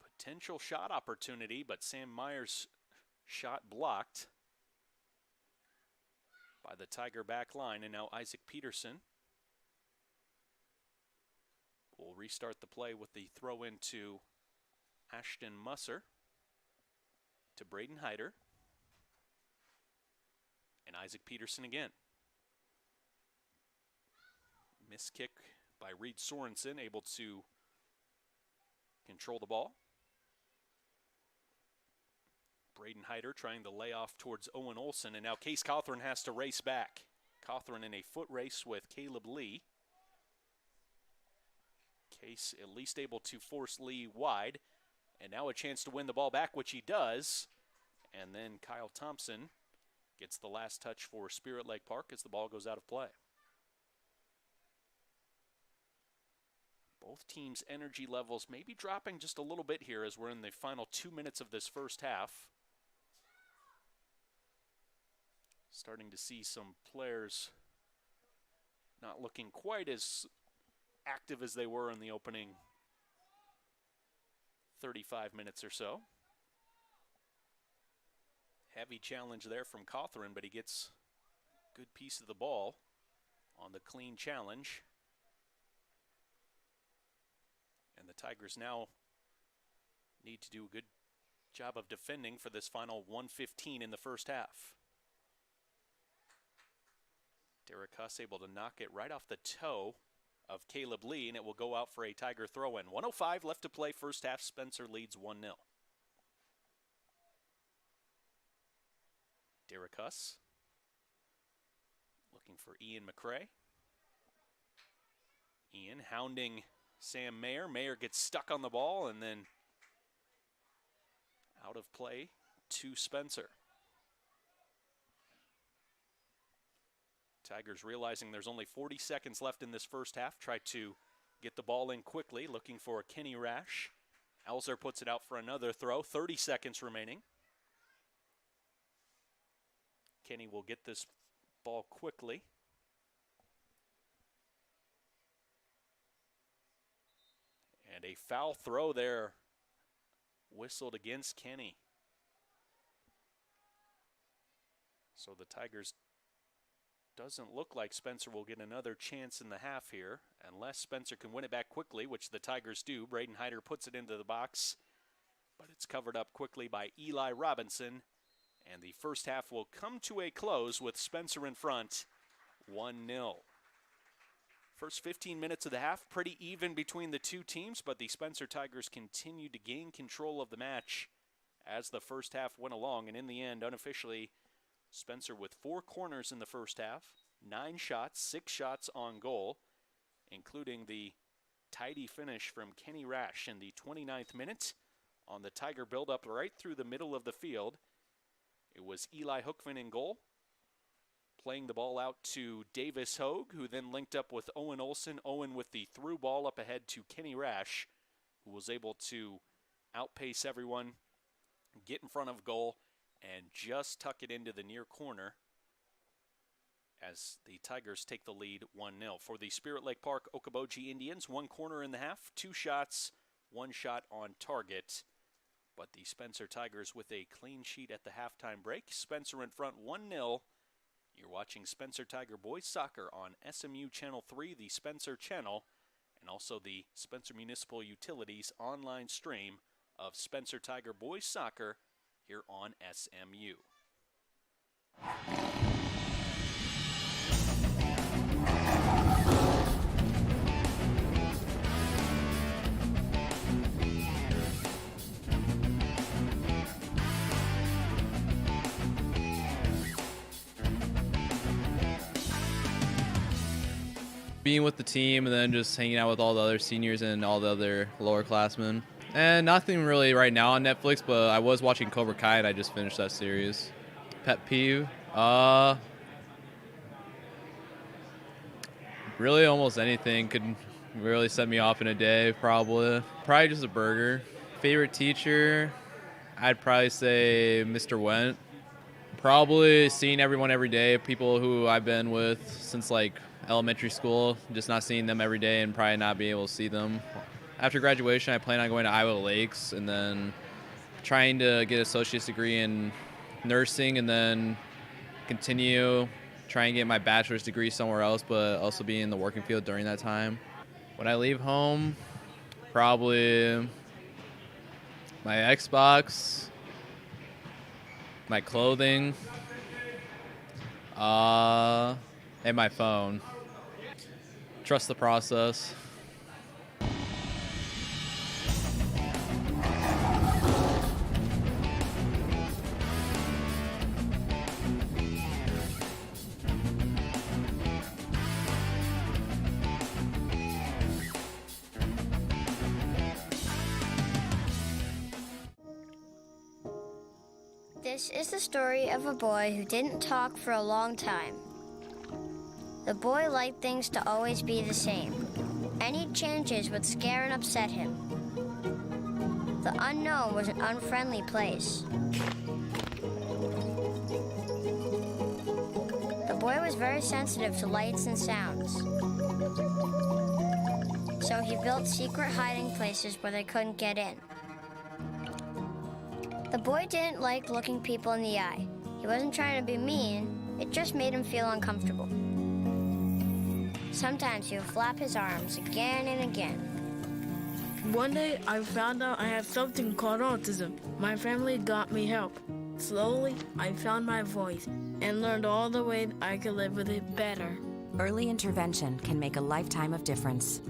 potential shot opportunity, but Sam Myers' shot blocked by the Tiger back line, and now Isaac Peterson will restart the play with the throw into Ashton Musser to Braden Hyder, and Isaac Peterson again. Miss kick by Reed Sorensen, able to control the ball. Braden Hyder trying to lay off towards Owen Olson, and now Case Cawthorn has to race back. Cawthorn in a foot race with Caleb Lee. Case at least able to force Lee wide, and now a chance to win the ball back, which he does. And then Kyle Thompson gets the last touch for Spirit Lake Park as the ball goes out of play. Both teams' energy levels may be dropping just a little bit here as we're in the final 2 minutes of this first half. Starting to see some players not looking quite as active as they were in the opening 35 minutes or so. Heavy challenge there from Cawthorn, but he gets a good piece of the ball on the clean challenge. And the Tigers now need to do a good job of defending for this final 1:15 in the first half. Derek Huss able to knock it right off the toe of Caleb Lee, and it will go out for a Tiger throw-in. 1:05 left to play first half. Spencer leads 1-0. Derek Huss looking for Ian McCrae. Ian hounding Sam Mayer. Mayer gets stuck on the ball and then out of play to Spencer. Tigers realizing there's only 40 seconds left in this first half. Try to get the ball in quickly, looking for Kenny Rash. Elzer puts it out for another throw. 30 seconds remaining. Kenny will get this ball quickly. And a foul throw there whistled against Kenny. So the Tigers, doesn't look like Spencer will get another chance in the half here, unless Spencer can win it back quickly, which the Tigers do. Braden Hyder puts it into the box, but it's covered up quickly by Eli Robinson. And the first half will come to a close with Spencer in front, 1-0. First 15 minutes of the half, pretty even between the two teams, but the Spencer Tigers continued to gain control of the match as the first half went along. And in the end, unofficially, Spencer with 4 corners in the first half, 9 shots, 6 shots on goal, including the tidy finish from Kenny Rash in the 29th minute on the Tiger build-up right through the middle of the field. It was Eli Hookman in goal, playing the ball out to Davis Hogue, who then linked up with Owen Olson. Owen with the through ball up ahead to Kenny Rash, who was able to outpace everyone, get in front of goal, and just tuck it into the near corner as the Tigers take the lead 1-0. For the Spirit Lake Park Okoboji Indians, 1 corner in the half, 2 shots, 1 shot on target. But the Spencer Tigers with a clean sheet at the halftime break. Spencer in front 1-0. You're watching Spencer Tiger Boys Soccer on SMU Channel 3, the Spencer Channel, and also the Spencer Municipal Utilities online stream of Spencer Tiger Boys Soccer here on SMU. Being with the team and then just hanging out with all the other seniors and all the other lower classmen. And nothing really right now on Netflix, but I was watching Cobra Kai and I just finished that series. Pet peeve? Really almost anything could really set me off in a day, probably. Probably just a burger. Favorite teacher? I'd probably say Mr. Went. Probably seeing everyone every day, people who I've been with since like elementary school, just not seeing them every day and probably not being able to see them. After graduation, I plan on going to Iowa Lakes and then trying to get an associate's degree in nursing and then continue trying to get my bachelor's degree somewhere else, but also be in the working field during that time. When I leave home, probably my Xbox, my clothing, and my phone. Trust the process. This is the story of a boy who didn't talk for a long time. The boy liked things to always be the same. Any changes would scare and upset him. The unknown was an unfriendly place. The boy was very sensitive to lights and sounds. So he built secret hiding places where they couldn't get in. The boy didn't like looking people in the eye. He wasn't trying to be mean, it just made him feel uncomfortable. Sometimes he would flap his arms again and again. One day, I found out I had something called autism. My family got me help. Slowly, I found my voice and learned all the ways I could live with it better. Early intervention can make a lifetime of difference.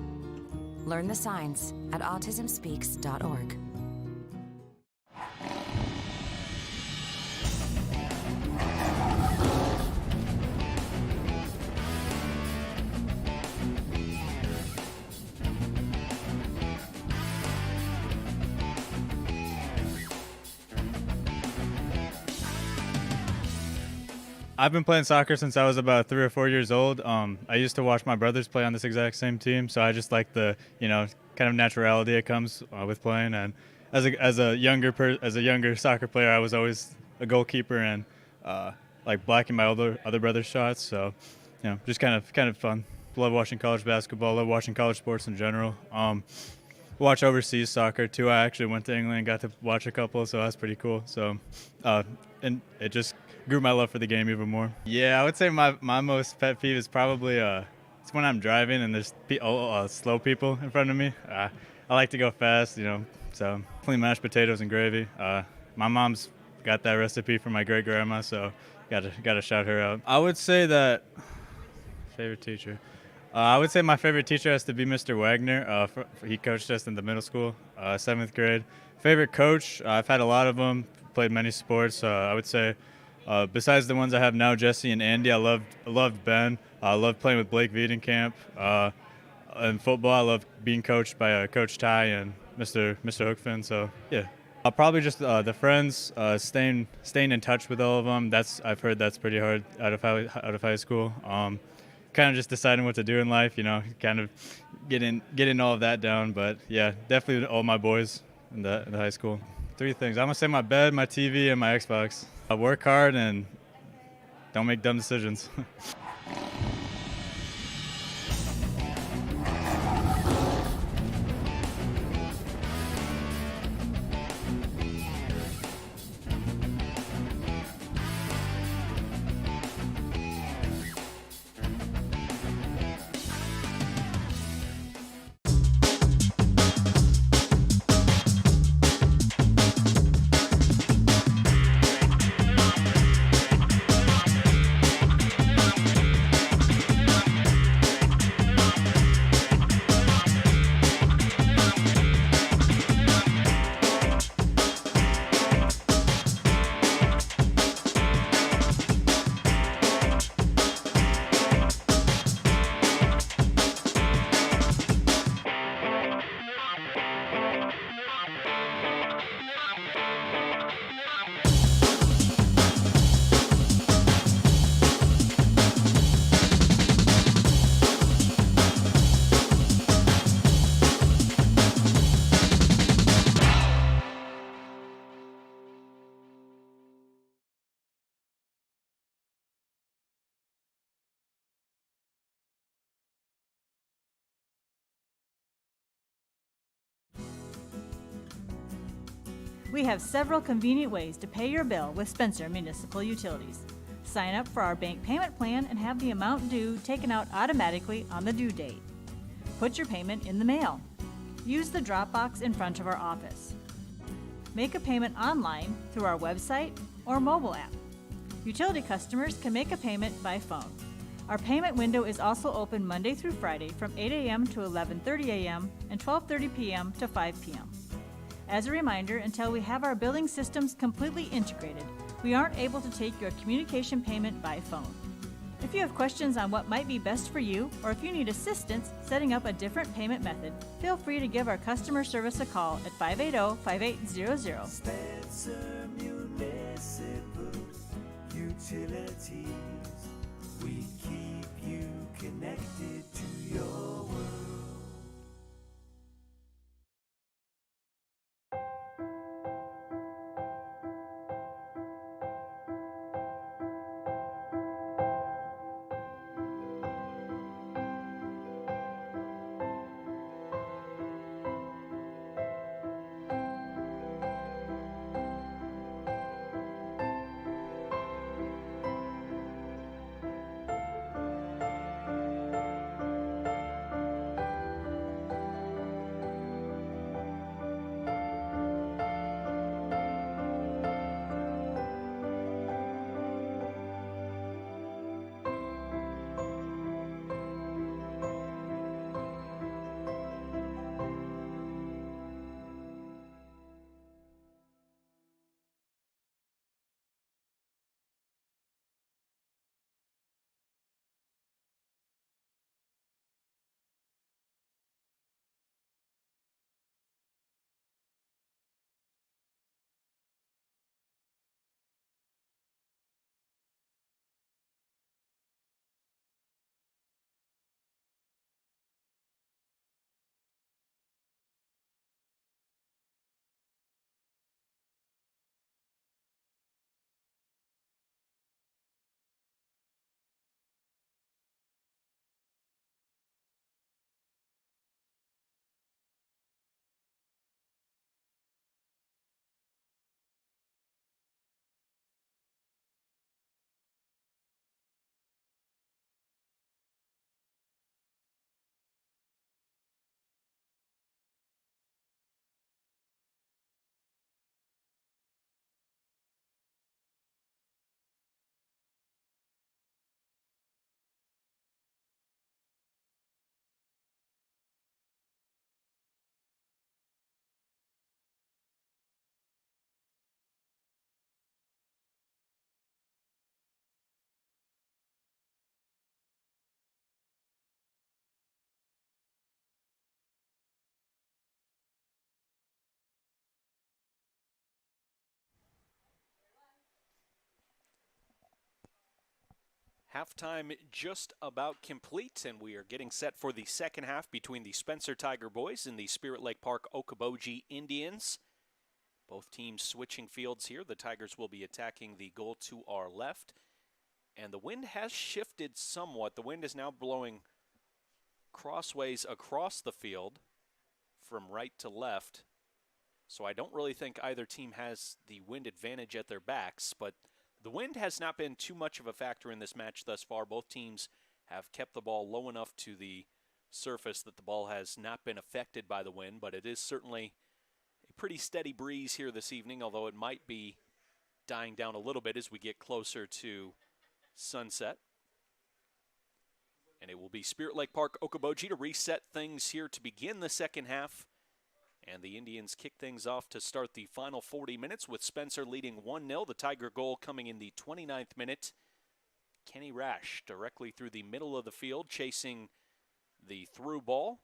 Learn the signs at autismspeaks.org. I've been playing soccer since I was about 3 or 4 years old. I used to watch my brothers play on this exact same team, so I just like the, kind of naturality that comes with playing. And as a younger soccer player, I was always a goalkeeper and like blocking my other brother's shots. So, just kind of fun. Love watching college basketball. Love watching college sports in general. Watch overseas soccer too. I actually went to England and got to watch a couple, so that's pretty cool. So, and it just grew my love for the game even more. Yeah, I would say my most pet peeve is probably it's when I'm driving and there's slow people in front of me. I like to go fast, so definitely mashed potatoes and gravy. My mom's got that recipe from my great grandma, so gotta shout her out. I would say that favorite teacher. I would say my favorite teacher has to be Mr. Wagner. He coached us in the middle school, 7th grade. Favorite coach, I've had a lot of them, played many sports. I would say, besides the ones I have now, Jesse and Andy, I loved Ben. I loved playing with Blake Wiedenkamp. In football, I love being coached by Coach Ty and Mr. Hookfin. So yeah, probably just the friends, staying in touch with all of them. I've heard that's pretty hard out of high school. Kind of just deciding what to do in life, kind of getting all of that down. But yeah, definitely all my boys in the high school. 3 things. I'm gonna say my bed, my TV, and my Xbox. I work hard and don't make dumb decisions. We have several convenient ways to pay your bill with Spencer Municipal Utilities. Sign up for our bank payment plan and have the amount due taken out automatically on the due date. Put your payment in the mail. Use the drop box in front of our office. Make a payment online through our website or mobile app. Utility customers can make a payment by phone. Our payment window is also open Monday through Friday from 8 a.m. to 11:30 a.m. and 12:30 p.m. to 5 p.m. As a reminder, until we have our billing systems completely integrated, we aren't able to take your communication payment by phone. If you have questions on what might be best for you, or if you need assistance setting up a different payment method, feel free to give our customer service a call at 580-5800. Spencer Municipal Utilities. We keep you connected to your world. Halftime just about complete, and we are getting set for the second half between the Spencer Tiger Boys and the Spirit Lake Park Okoboji Indians. Both teams switching fields here. The Tigers will be attacking the goal to our left. And the wind has shifted somewhat. The wind is now blowing crossways across the field from right to left. So I don't really think either team has the wind advantage at their backs, but the wind has not been too much of a factor in this match thus far. Both teams have kept the ball low enough to the surface that the ball has not been affected by the wind, but it is certainly a pretty steady breeze here this evening, although it might be dying down a little bit as we get closer to sunset. And it will be Spirit Lake Park Okoboji to reset things here to begin the second half. And the Indians kick things off to start the final 40 minutes with Spencer leading 1-0. The Tiger goal coming in the 29th minute. Kenny Rash directly through the middle of the field, chasing the through ball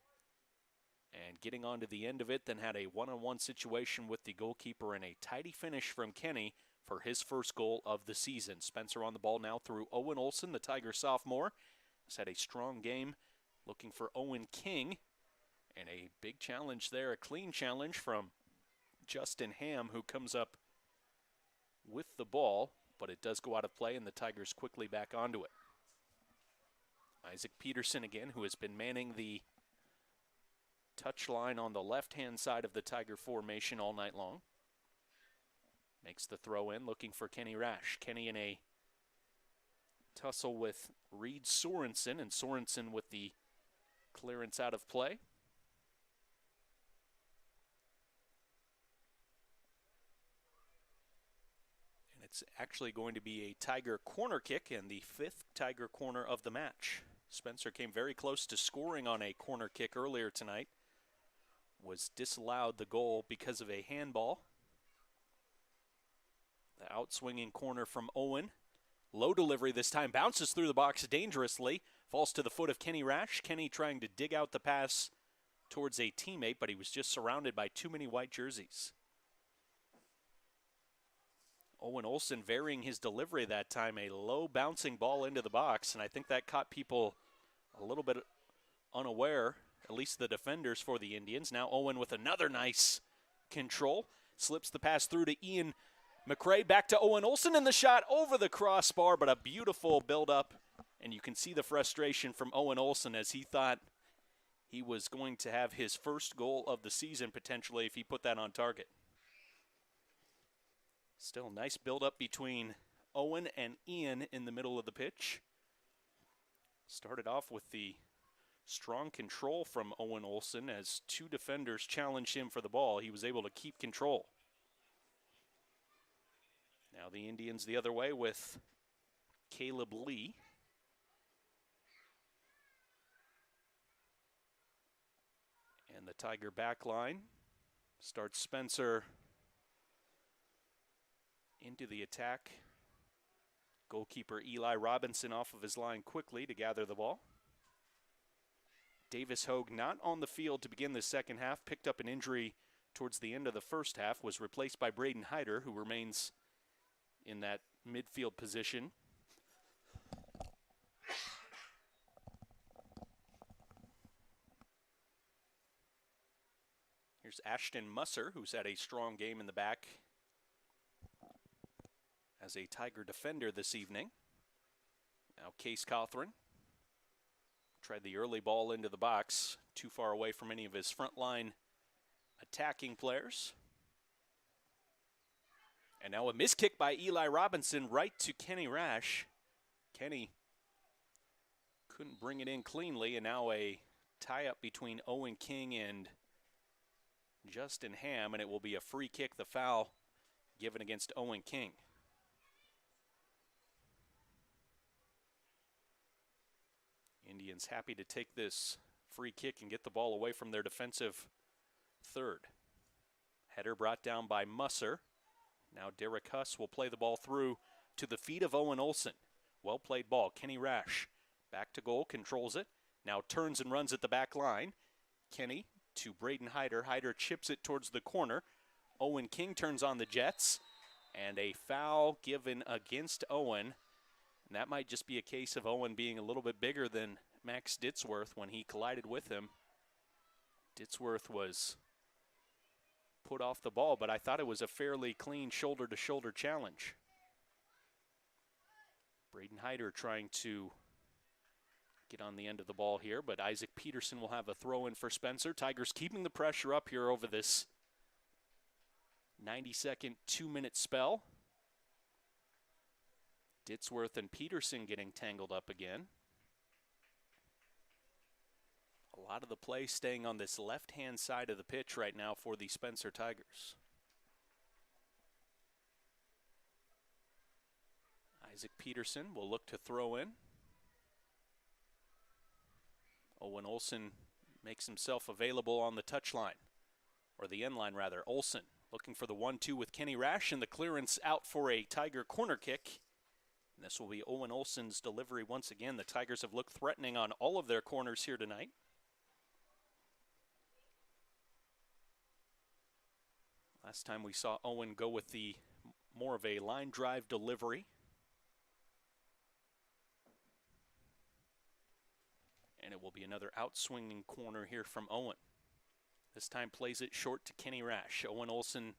and getting onto the end of it, then had a one-on-one situation with the goalkeeper and a tidy finish from Kenny for his first goal of the season. Spencer on the ball now through Owen Olson, the Tiger sophomore. Has had a strong game, looking for Owen King. And a big challenge there, a clean challenge from Justin Ham, who comes up with the ball, but it does go out of play, and the Tigers quickly back onto it. Isaac Peterson again, who has been manning the touchline on the left-hand side of the Tiger formation all night long. Makes the throw in, looking for Kenny Rash. Kenny in a tussle with Reed Sorensen, and Sorensen with the clearance out of play. It's actually going to be a Tiger corner kick and the 5th Tiger corner of the match. Spencer came very close to scoring on a corner kick earlier tonight. Was disallowed the goal because of a handball. The outswinging corner from Owen. Low delivery this time. Bounces through the box dangerously. Falls to the foot of Kenny Rash. Kenny trying to dig out the pass towards a teammate, but he was just surrounded by too many white jerseys. Owen Olson varying his delivery that time, a low bouncing ball into the box, and I think that caught people a little bit unaware, at least the defenders for the Indians. Now Owen with another nice control, slips the pass through to Ian McRae, back to Owen Olson, and the shot over the crossbar, but a beautiful build-up, and you can see the frustration from Owen Olson as he thought he was going to have his first goal of the season potentially if he put that on target. Still nice build-up between Owen and Ian in the middle of the pitch. Started off with the strong control from Owen Olson as two defenders challenged him for the ball. He was able to keep control. Now the Indians the other way with Caleb Lee. And the Tiger back line starts Spencer into the attack. Goalkeeper Eli Robinson off of his line quickly to gather the ball. Davis Hogue not on the field to begin the second half. Picked up an injury towards the end of the first half. Was replaced by Braden Hyder, who remains in that midfield position. Here's Ashton Musser, who's had a strong game in the back as a Tiger defender this evening. Now Case Cothran tried the early ball into the box, too far away from any of his frontline attacking players. And now a missed kick by Eli Robinson right to Kenny Rash. Kenny couldn't bring it in cleanly, and now a tie-up between Owen King and Justin Ham, and it will be a free kick, the foul given against Owen King. Indians happy to take this free kick and get the ball away from their defensive third. Header brought down by Musser. Now Derek Huss will play the ball through to the feet of Owen Olson. Well played ball. Kenny Rash back to goal, controls it. Now turns and runs at the back line. Kenny to Braden Hyder. Hyder chips it towards the corner. Owen King turns on the Jets. And a foul given against Owen And that might just be a case of Owen being a little bit bigger than Max Ditzworth when he collided with him. Ditzworth was put off the ball, but I thought it was a fairly clean shoulder-to-shoulder challenge. Braden Hyder trying to get on the end of the ball here, but Isaac Peterson will have a throw in for Spencer. Tigers keeping the pressure up here over this 90-second, 2-minute spell. Ditzworth and Peterson getting tangled up again. A lot of the play staying on this left-hand side of the pitch right now for the Spencer Tigers. Isaac Peterson will look to throw in. Owen Olson makes himself available on the touchline, or the end line rather. Olson looking for the 1-2 with Kenny Rash, and the clearance out for a Tiger corner kick. And this will be Owen Olson's delivery once again. The Tigers have looked threatening on all of their corners here tonight. Last time we saw Owen go with the more of a line drive delivery. And it will be another outswinging corner here from Owen. This time plays it short to Kenny Rash. Owen Olson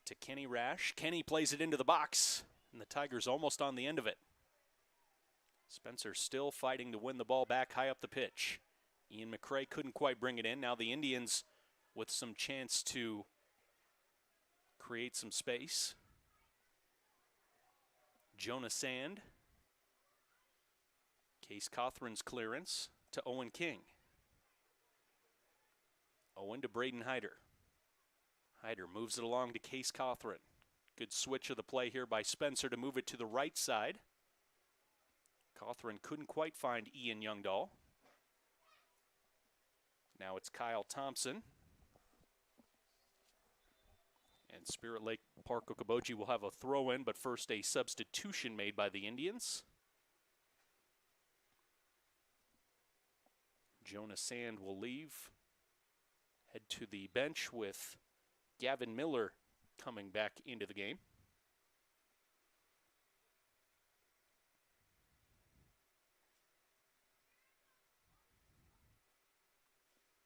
to Kenny Rash. Kenny plays it into the box, and the Tigers almost on the end of it. Spencer still fighting to win the ball back high up the pitch. Ian McRae couldn't quite bring it in. Now the Indians with some chance to create some space. Jonah Sand. Case Cothran's clearance to Owen King. Owen to Braden Hyder. Hyder moves it along to Case Cothran. Good switch of the play here by Spencer to move it to the right side. Cothran couldn't quite find Ian Youngdahl. Now it's Kyle Thompson. And Spirit Lake Park Okoboji will have a throw in, but first a substitution made by the Indians. Jonah Sand will leave, head to the bench with Gavin Miller coming back into the game.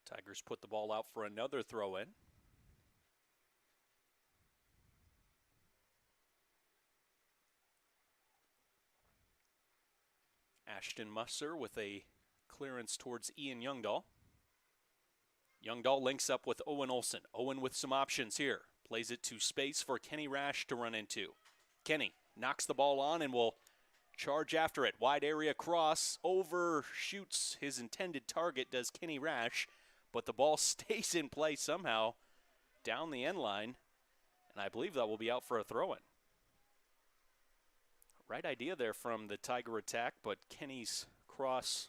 Tigers put the ball out for another throw in. Ashton Musser with a clearance towards Ian Youngdahl. Youngdahl links up with Owen Olson. Owen with some options here. Plays it to space for Kenny Rash to run into. Kenny knocks the ball on and will charge after it. Wide area cross. Overshoots his intended target, does Kenny Rash. But the ball stays in play somehow down the end line. And I believe that will be out for a throw-in. Right idea there from the Tiger attack, but Kenny's cross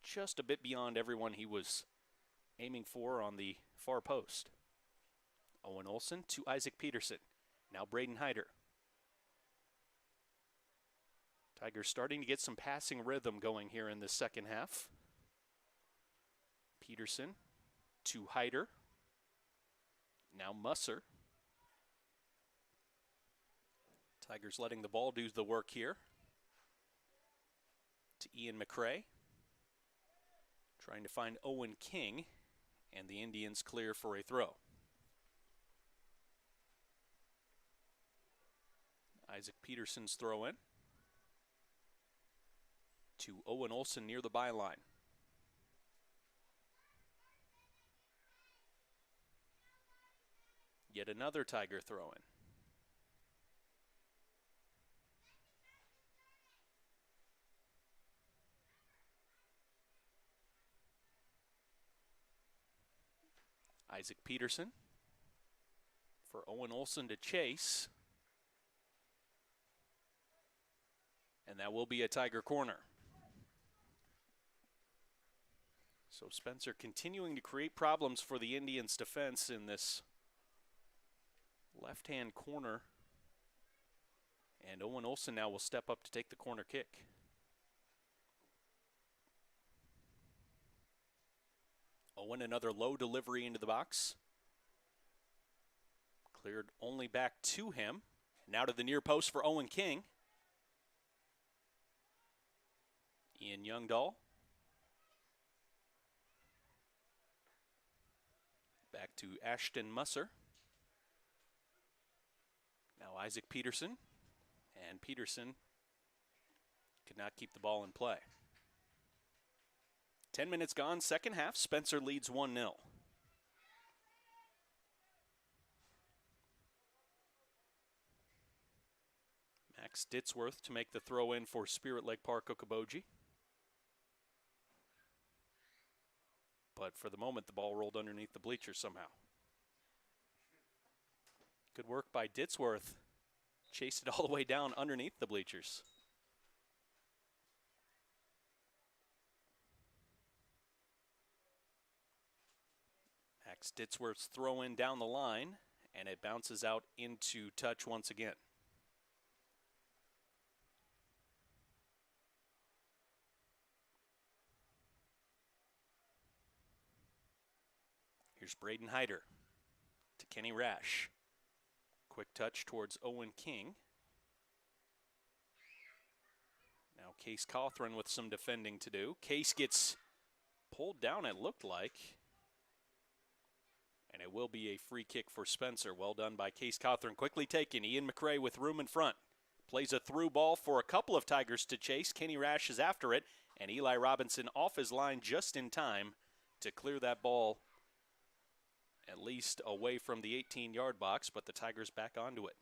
just a bit beyond everyone he was aiming for on the far post. Owen Olson to Isaac Peterson. Now Braden Hyder. Tigers starting to get some passing rhythm going here in the second half. Peterson to Hyder. Now Musser. Tigers letting the ball do the work here. To Ian McRae. Trying to find Owen King, and the Indians clear for a throw. Isaac Peterson's throw in to Owen Olson near the byline. Yet another Tiger throw in. Isaac Peterson for Owen Olson to chase. And that will be a Tiger corner. So Spencer continuing to create problems for the Indians' defense in this left-hand corner. And Owen Olson now will step up to take the corner kick. Owen, another low delivery into the box. Cleared only back to him. Now to the near post for Owen King. Ian Youngdahl. Back to Ashton Musser. Now Isaac Peterson. And Peterson could not keep the ball in play. 10 minutes gone, second half. Spencer leads 1-0. Max Ditzworth to make the throw in for Spirit Lake Park Okoboji. But for the moment, the ball rolled underneath the bleachers somehow. Good work by Ditzworth. Chased it all the way down underneath the bleachers. Max Ditzworth's throw in down the line, and it bounces out into touch once again. Here's Braden Hyder to Kenny Rash. Quick touch towards Owen King. Now Case Cawthron with some defending to do. Case gets pulled down, it looked like. And it will be a free kick for Spencer. Well done by Case Cawthron. Quickly taken. Ian McRae with room in front. Plays a through ball for a couple of Tigers to chase. Kenny Rash is after it. And Eli Robinson off his line just in time to clear that ball at least away from the 18-yard box, but the Tigers back onto it.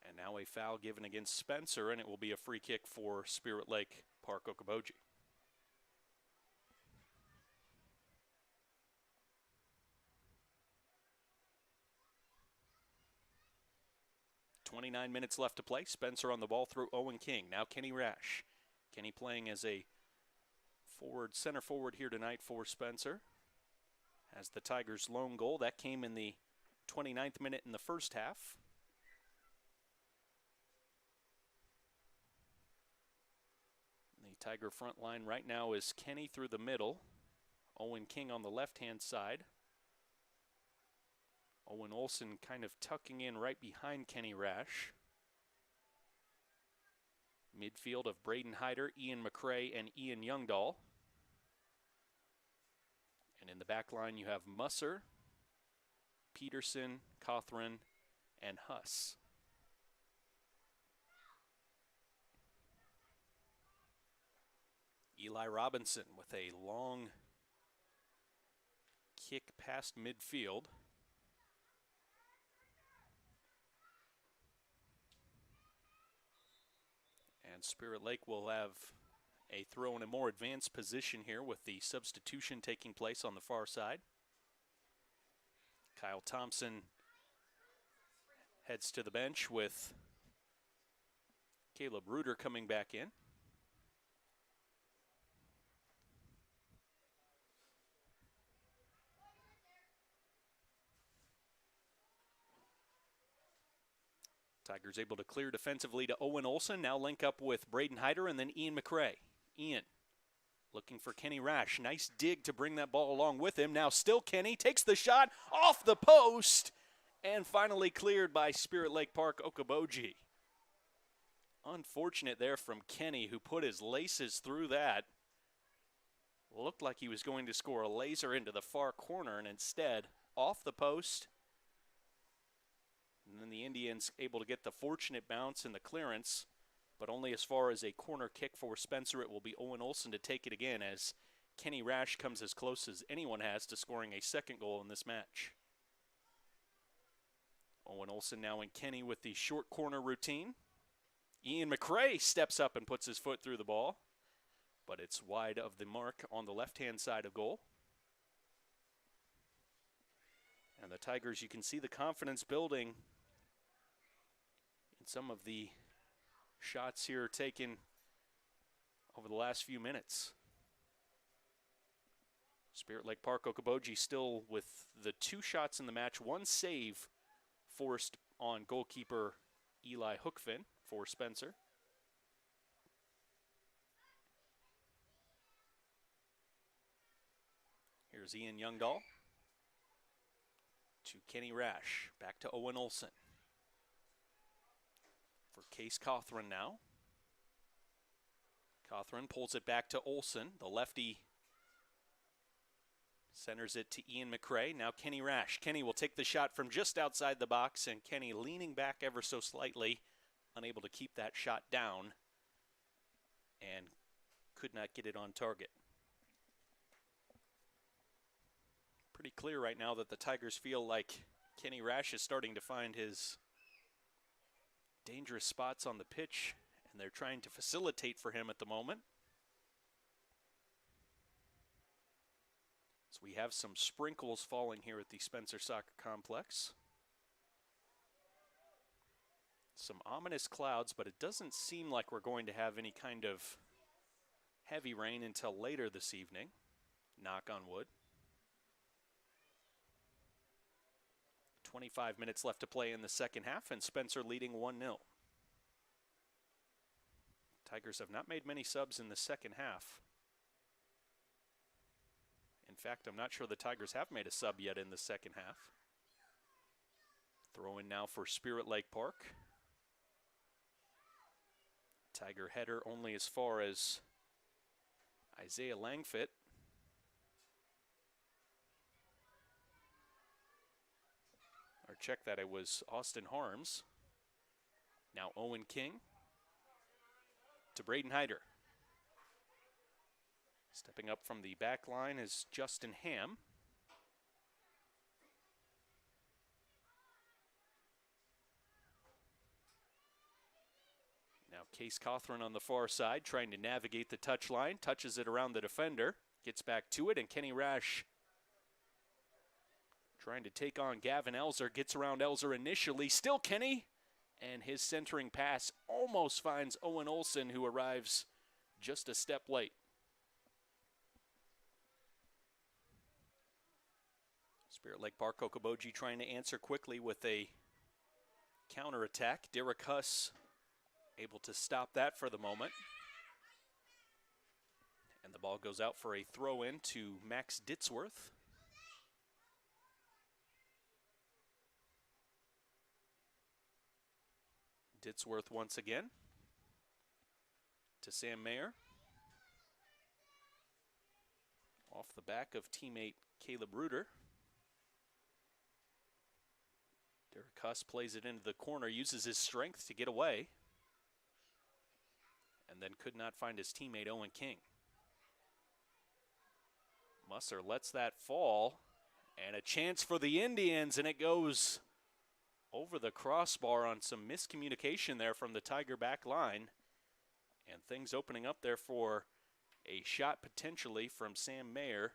And now a foul given against Spencer, and it will be a free kick for Spirit Lake Park Okoboji. .29 minutes left to play. Spencer on the ball through Owen King. Now Kenny Rash. Kenny playing as a center forward here tonight for Spencer. As the Tigers' lone goal, that came in the 29th minute in the first half. The Tiger front line right now is Kenny through the middle, Owen King on the left-hand side. Owen Olson kind of tucking in right behind Kenny Rash. Midfield of Braden Hyder, Ian McRae, and Ian Youngdahl. And in the back line, you have Musser, Peterson, Cawthron, and Huss. Eli Robinson with a long kick past midfield. And Spirit Lake will have a throw in a more advanced position here with the substitution taking place on the far side. Kyle Thompson heads to the bench with Caleb Reuter coming back in. Tigers able to clear defensively to Owen Olson. Now link up with Braden Hyder and then Ian McRae. Ian looking for Kenny Rash. Nice dig to bring that ball along with him. Now still Kenny takes the shot off the post and finally cleared by Spirit Lake Park Okoboji. Unfortunate there from Kenny, who put his laces through that. Looked like he was going to score a laser into the far corner, and instead off the post. And then the Indians able to get the fortunate bounce and the clearance, but only as far as a corner kick for Spencer. It will be Owen Olson to take it again, as Kenny Rash comes as close as anyone has to scoring a second goal in this match. Owen Olson now in Kenny with the short corner routine. Ian McRae steps up and puts his foot through the ball, but it's wide of the mark on the left-hand side of goal. And the Tigers, you can see the confidence building in some of the shots here taken over the last few minutes. Spirit Lake Park Okoboji still with the 2 shots in the match, 1 save forced on goalkeeper Eli Hookfin for Spencer. Here's Ian Youngdahl to Kenny Rash, back to Owen Olson. For Case Cawthron now. Cawthron pulls it back to Olson. The lefty centers it to Ian McRae. Now Kenny Rash. Kenny will take the shot from just outside the box, and Kenny leaning back ever so slightly, unable to keep that shot down, and could not get it on target. Pretty clear right now that the Tigers feel like Kenny Rash is starting to find his dangerous spots on the pitch, and they're trying to facilitate for him at the moment. So we have some sprinkles falling here at the Spencer Soccer Complex. Some ominous clouds, but it doesn't seem like we're going to have any kind of heavy rain until later this evening. Knock on wood. 25 minutes left to play in the second half, and Spencer leading 1-0. Tigers have not made many subs in the second half. In fact, I'm not sure the Tigers have made a sub yet in the second half. Throw in now for Spirit Lake Park. Tiger header only as far as Isaiah Langfit. Or check that, it was Austin Harms. Now Owen King to Braden Hyder. Stepping up from the back line is Justin Ham. Now Case Cawthron on the far side, trying to navigate the touchline, touches it around the defender, gets back to it, and Kenny Rash trying to take on Gavin Elzer, gets around Elzer initially, still Kenny, and his centering pass almost finds Owen Olson, who arrives just a step late. Spirit Lake Park, Okoboji trying to answer quickly with a counterattack. Derek Huss able to stop that for the moment. And the ball goes out for a throw-in to Max Ditzworth. Ditzworth once again to Sam Mayer. Off the back of teammate Caleb Reuter. Derek Huss plays it into the corner, uses his strength to get away, and then could not find his teammate Owen King. Musser lets that fall, and a chance for the Indians, and it goes over the crossbar on some miscommunication there from the Tiger back line, and things opening up there for a shot potentially from Sam Mayer,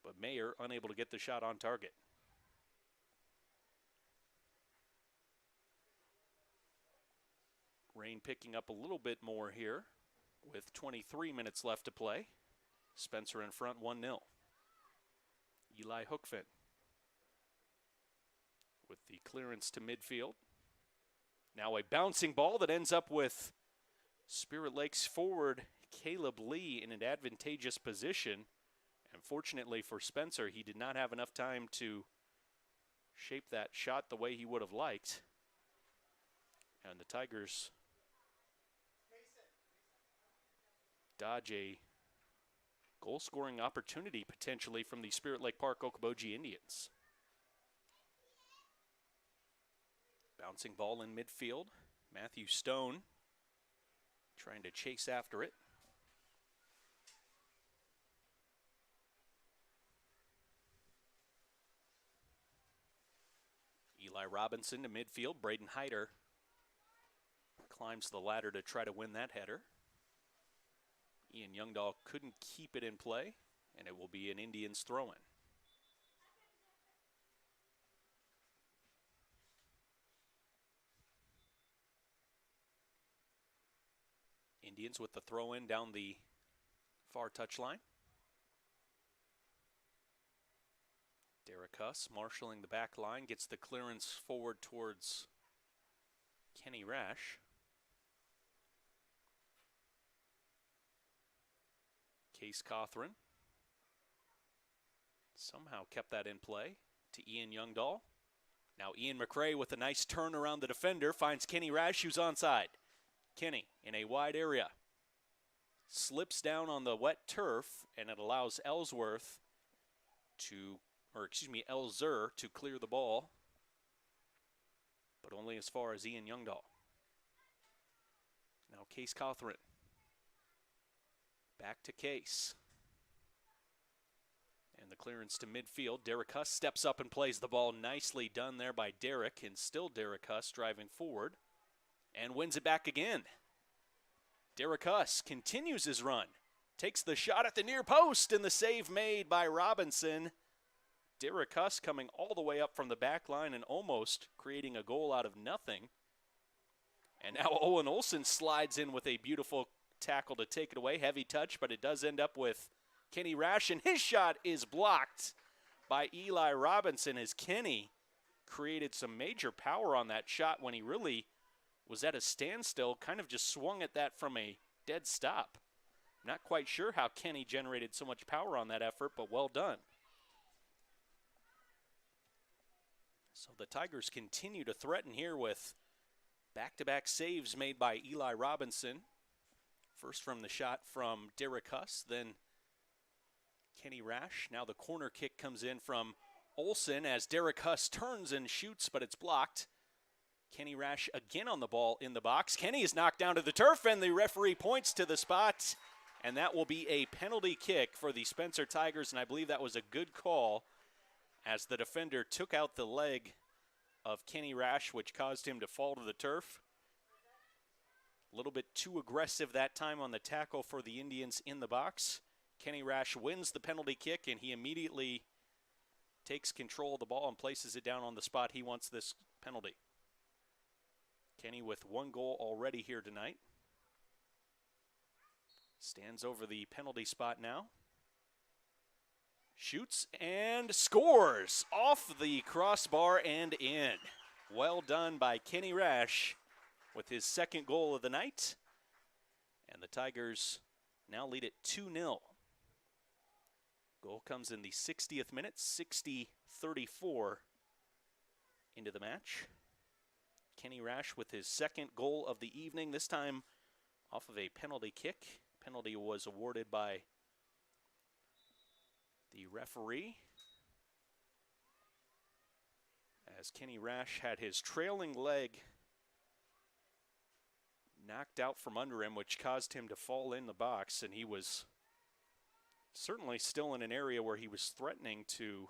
but Mayer unable to get the shot on target. Rain picking up a little bit more here with 23 minutes left to play. Spencer in front 1-0. Eli Hookfin with the clearance to midfield. Now a bouncing ball that ends up with Spirit Lake's forward Caleb Lee in an advantageous position. And fortunately for Spencer, he did not have enough time to shape that shot the way he would have liked. And the Tigers dodge a goal-scoring opportunity potentially from the Spirit Lake Park Okoboji Indians. Bouncing ball in midfield. Matthew Stone trying to chase after it. Eli Robinson to midfield. Braden Hyder climbs the ladder to try to win that header. Ian Youngdahl couldn't keep it in play, and it will be an Indians throw-in. Indians with the throw-in down the far touchline. Derek Huss marshalling the back line, gets the clearance forward towards Kenny Rash. Case Cawthron somehow kept that in play to Ian Youngdahl. Now Ian McRae with a nice turn around the defender finds Kenny Rash, who's onside. Kenny in a wide area. slips down on the wet turf, and it allows Elzer to clear the ball, but only as far as Ian Youngdahl. Now Case Cawthron. Back to Case. And the clearance to midfield. Derek Huss steps up and plays the ball. Nicely done there by Derek, and still Derek Huss driving forward and wins it back again. Derek Huss continues his run. Takes the shot at the near post, and the save made by Robinson. Derek Huss coming all the way up from the back line and almost creating a goal out of nothing. And now Owen Olson slides in with a beautiful tackle to take it away. Heavy touch, but it does end up with Kenny Rash, and his shot is blocked by Eli Robinson as Kenny created some major power on that shot when he really was at a standstill, kind of just swung at that from a dead stop. Not quite sure how Kenny generated so much power on that effort, but well done. So the Tigers continue to threaten here with back-to-back saves made by Eli Robinson. First from the shot from Derek Huss, then Kenny Rash. Now the corner kick comes in from Olson as Derek Huss turns and shoots, but it's blocked. Kenny Rash again on the ball in the box. Kenny is knocked down to the turf, and the referee points to the spot, and that will be a penalty kick for the Spencer Tigers, and I believe that was a good call as the defender took out the leg of Kenny Rash, which caused him to fall to the turf. A little bit too aggressive that time on the tackle for the Indians in the box. Kenny Rash wins the penalty kick, and he immediately takes control of the ball and places it down on the spot he wants this penalty. Kenny with one goal already here tonight. Stands over the penalty spot now. Shoots and scores off the crossbar and in. Well done by Kenny Rash with his second goal of the night. And the Tigers now lead it 2-0. Goal comes in the 60th minute, 60-34 into the match. Kenny Rash with his second goal of the evening, this time off of a penalty kick. Penalty was awarded by the referee as Kenny Rash had his trailing leg knocked out from under him, which caused him to fall in the box, and he was certainly still in an area where he was threatening to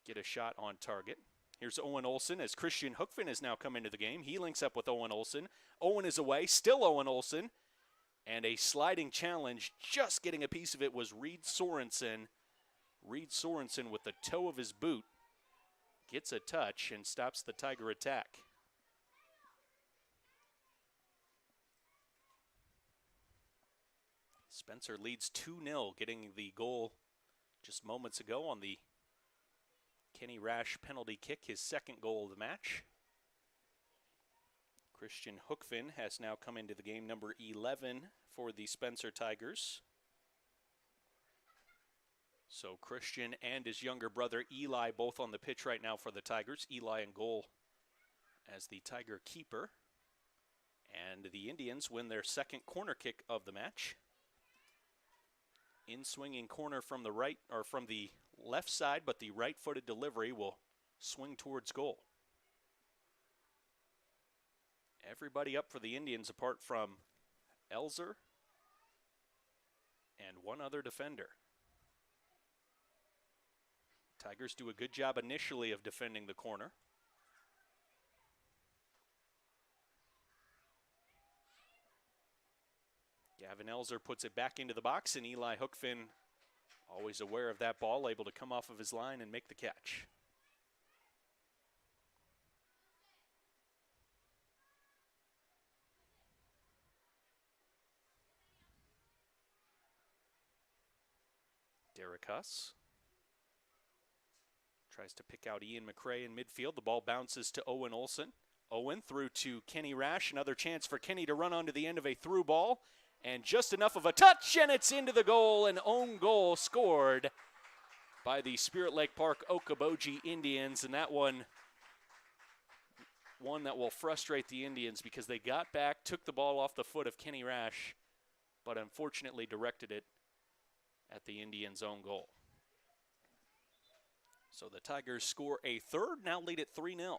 get a shot on target. Here's Owen Olson as Christian Hookfin has now come into the game. He links up with Owen Olson. Owen is away, still Owen Olson. And a sliding challenge, just getting a piece of it, was Reed Sorensen. Reed Sorensen with the toe of his boot gets a touch and stops the Tiger attack. Spencer leads 2-0, getting the goal just moments ago on the Kenny Rash penalty kick, his second goal of the match. Christian Hookfin has now come into the game, number 11 for the Spencer Tigers. So Christian and his younger brother Eli both on the pitch right now for the Tigers. Eli in goal as the Tiger keeper. And the Indians win their second corner kick of the match. In swinging corner from the right, or from the left side, but the right-footed delivery will swing towards goal. Everybody up for the Indians apart from Elzer and one other defender. Tigers do a good job initially of defending the corner. Gavin Elzer puts it back into the box, and Eli Hookfin, always aware of that ball, able to come off of his line and make the catch. Derek Huss tries to pick out Ian McRae in midfield. The ball bounces to Owen Olson. Owen through to Kenny Rash. Another chance for Kenny to run onto the end of a through ball. And just enough of a touch, and it's into the goal. An own goal scored by the Spirit Lake Park Okoboji Indians. And that one that will frustrate the Indians because they got back, took the ball off the foot of Kenny Rash, but unfortunately directed it at the Indians' own goal. So the Tigers score a third, now lead at 3-0.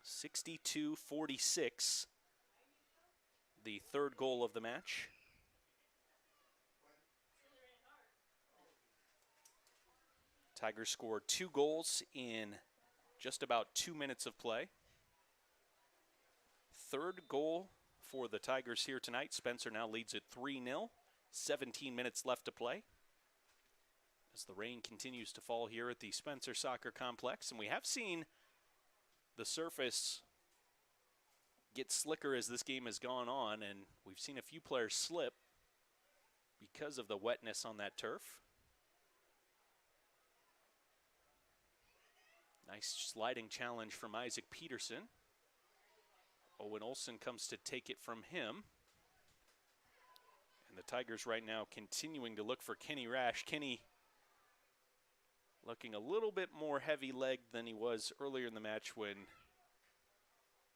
(62-46), the third goal of the match. Tigers scored 2 goals in just about 2 minutes of play. Third goal for the Tigers here tonight. Spencer now leads at 3-0. 17 minutes left to play as the rain continues to fall here at the Spencer Soccer Complex. And we have seen the surface get slicker as this game has gone on, and we've seen a few players slip because of the wetness on that turf. Nice sliding challenge from Isaac Peterson. Owen Olson comes to take it from him. And the Tigers right now continuing to look for Kenny Rash. Kenny looking a little bit more heavy-legged than he was earlier in the match when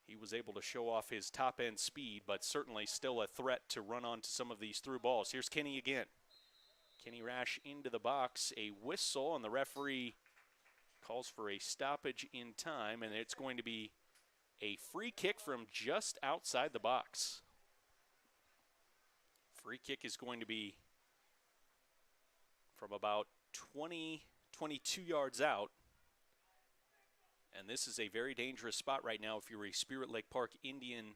he was able to show off his top-end speed, but certainly still a threat to run onto some of these through balls. Here's Kenny again. Kenny Rash into the box, a whistle, and the referee calls for a stoppage in time, and it's going to be a free kick from just outside the box. Free kick is going to be from about 22 yards out. And this is a very dangerous spot right now if you're a Spirit Lake Park Indian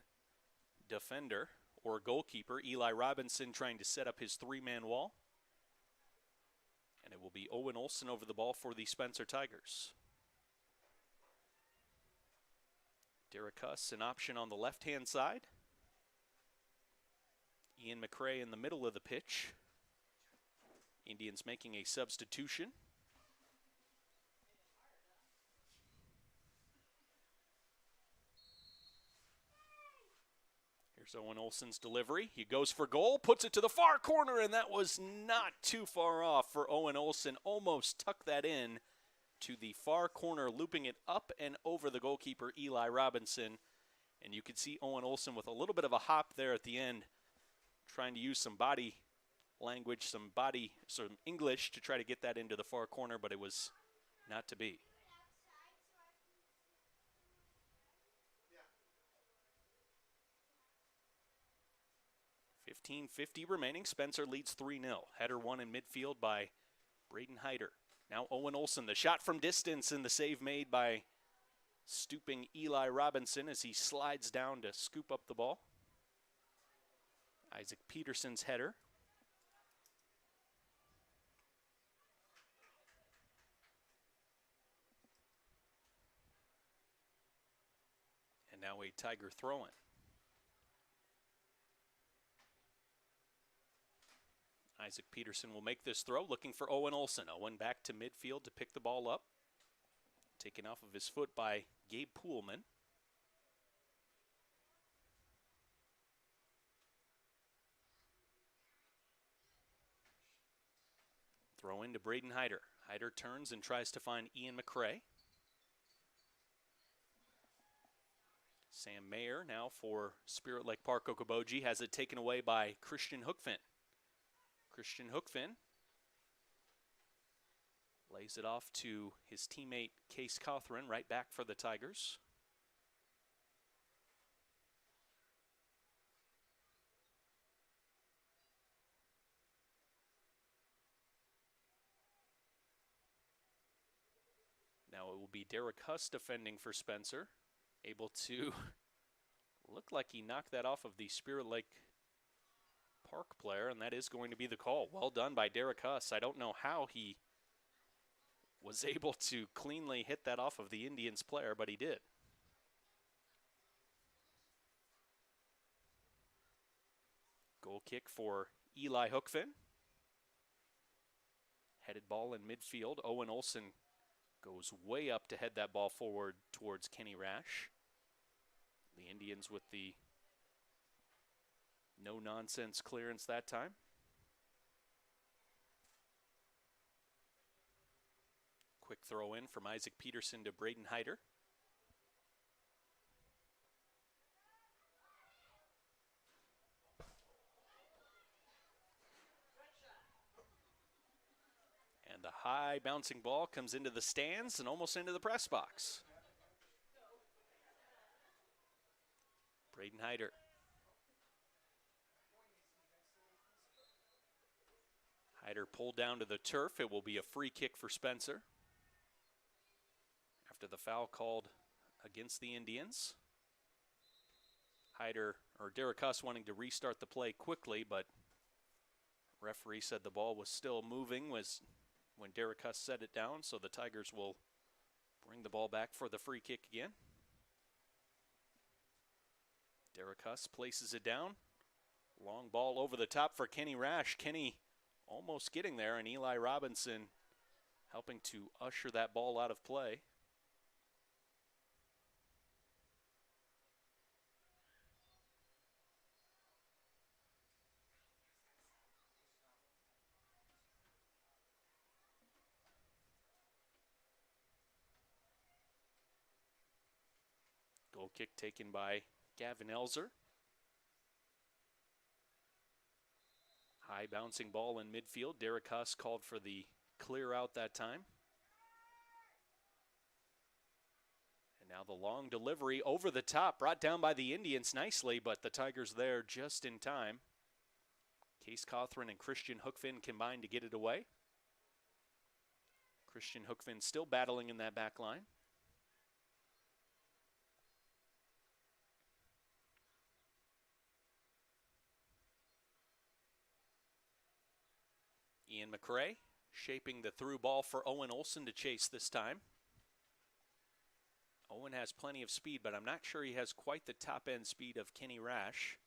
defender or goalkeeper. Eli Robinson trying to set up his 3-man wall. And it will be Owen Olson over the ball for the Spencer Tigers. Derek Huss, an option on the left-hand side. Ian McCrae in the middle of the pitch. Indians making a substitution. Here's Owen Olson's delivery. He goes for goal, puts it to the far corner, and that was not too far off for Owen Olson. Almost tucked that in to the far corner, looping it up and over the goalkeeper, Eli Robinson. And you could see Owen Olson with a little bit of a hop there at the end, trying to use some body language, some English to try to get that into the far corner, but it was not to be. .15:50 remaining. Spencer leads 3-0. Header won in midfield by Braden Hyder. Now Owen Olson, the shot from distance, and the save made by stooping Eli Robinson as he slides down to scoop up the ball. Isaac Peterson's header. And now a Tiger throw-in. Isaac Peterson will make this throw, looking for Owen Olson. Owen back to midfield to pick the ball up. Taken off of his foot by Gabe Poolman. Throw in to Braden Hyder. Hyder turns and tries to find Ian McCrae. Sam Mayer now for Spirit Lake Park Okoboji has it taken away by Christian Hookfin. Christian Hookfin lays it off to his teammate Case Cawthron, right back for the Tigers. Now it will be Derek Huss defending for Spencer, able to look like he knocked that off of the Spirit Lake Park player, and that is going to be the call. Well done by Derek Huss. I don't know how he was able to cleanly hit that off of the Indians player, but he did. Goal kick for Eli Hookfin. Headed ball in midfield. Owen Olson goes way up to head that ball forward towards Kenny Rash. The Indians with the no-nonsense clearance that time. Quick throw in from Isaac Peterson to Braden Hyder. high bouncing ball comes into the stands and almost into the press box. Braden Hyder. Hyder pulled down to the turf. It will be a free kick for Spencer after the foul called against the Indians. Derek Huss wanting to restart the play quickly, but referee said the ball was still moving when Derek Huss set it down, so the Tigers will bring the ball back for the free kick again. Derek Huss places it down. Long ball over the top for Kenny Rash. Kenny almost getting there, and Eli Robinson helping to usher that ball out of play. Goal kick taken by Gavin Elzer. High bouncing ball in midfield. Derek Huss called for the clear out that time. And now the long delivery over the top, brought down by the Indians nicely, but the Tigers there just in time. Case Cothran and Christian Hookfin combined to get it away. Christian Hookfin still battling in that back line. Ian McRae shaping the through ball for Owen Olson to chase this time. Owen has plenty of speed, but I'm not sure he has quite the top end speed of Kenny Rash.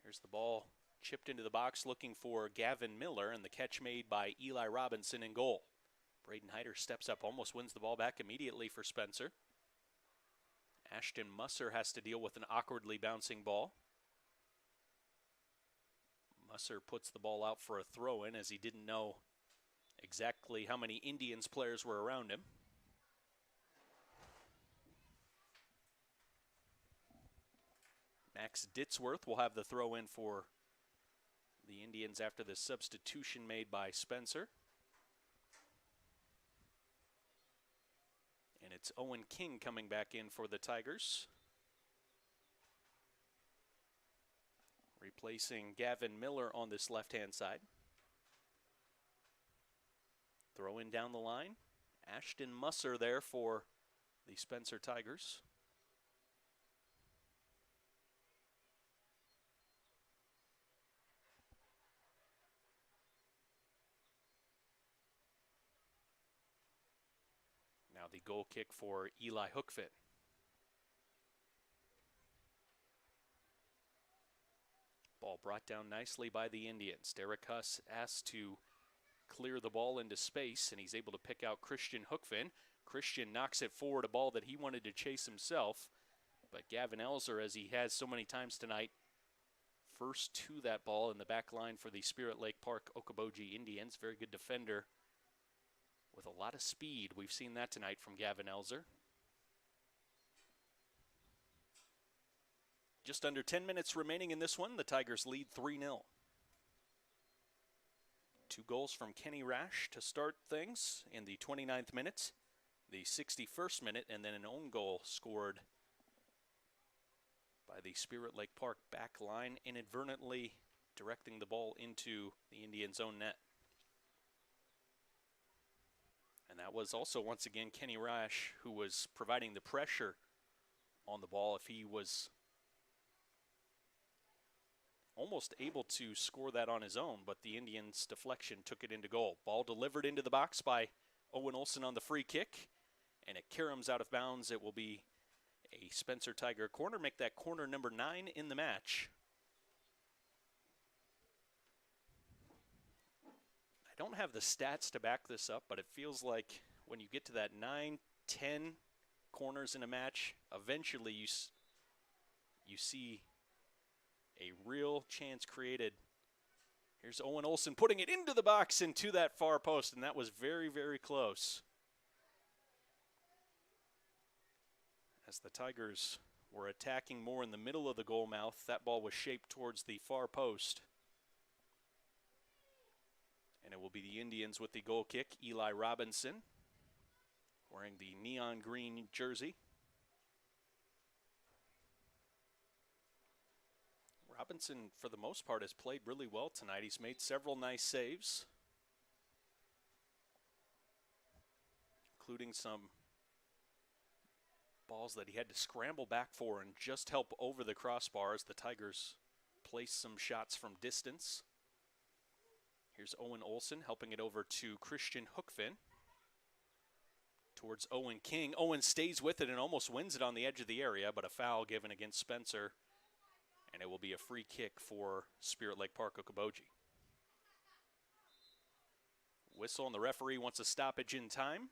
Here's the ball chipped into the box looking for Gavin Miller, and the catch made by Eli Robinson in goal. Braden Hyder steps up, almost wins the ball back immediately for Spencer. Ashton Musser has to deal with an awkwardly bouncing ball. Musser puts the ball out for a throw-in as he didn't know exactly how many Indians players were around him. Max Ditzworth will have the throw-in for the Indians after the substitution made by Spencer. And it's Owen King coming back in for the Tigers, replacing Gavin Miller on this left-hand side. Throw in down the line. Ashton Musser there for the Spencer Tigers. Now the goal kick for Eli Hookfit. Ball brought down nicely by the Indians. Derek Huss asked to clear the ball into space, and he's able to pick out Christian Hookfin. Christian knocks it forward, a ball that he wanted to chase himself. But Gavin Elzer, as he has so many times tonight, first to that ball in the back line for the Spirit Lake Park Okoboji Indians. Very good defender with a lot of speed. We've seen that tonight from Gavin Elzer. Just under 10 minutes remaining in this one. The Tigers lead 3-0. 2 goals from Kenny Rash to start things in the 29th minute, the 61st minute, and then an own goal scored by the Spirit Lake Park back line, inadvertently directing the ball into the Indians' own net. And that was also, once again, Kenny Rash, who was providing the pressure on the ball. If he was almost able to score that on his own, but the Indians' deflection took it into goal. Ball delivered into the box by Owen Olson on the free kick, and it caroms out of bounds. It will be a Spencer Tiger corner, make that corner number 9 in the match. I don't have the stats to back this up, but it feels like when you get to that 9, 10 corners in a match, eventually you see a real chance created. Here's Owen Olson putting it into the box and to that far post, and that was very, very close. As the Tigers were attacking more in the middle of the goal mouth. That ball was shaped towards the far post. And it will be the Indians with the goal kick. Eli Robinson, wearing the neon green jersey. Robinson, for the most part, has played really well tonight. He's made several nice saves, including some balls that he had to scramble back for and just help over the crossbar as the Tigers place some shots from distance. Here's Owen Olson helping it over to Christian Hookfin. Towards Owen King. Owen stays with it and almost wins it on the edge of the area, but a foul given against Spencer. And it will be a free kick for Spirit Lake Park Okoboji. Whistle, and the referee wants a stoppage in time.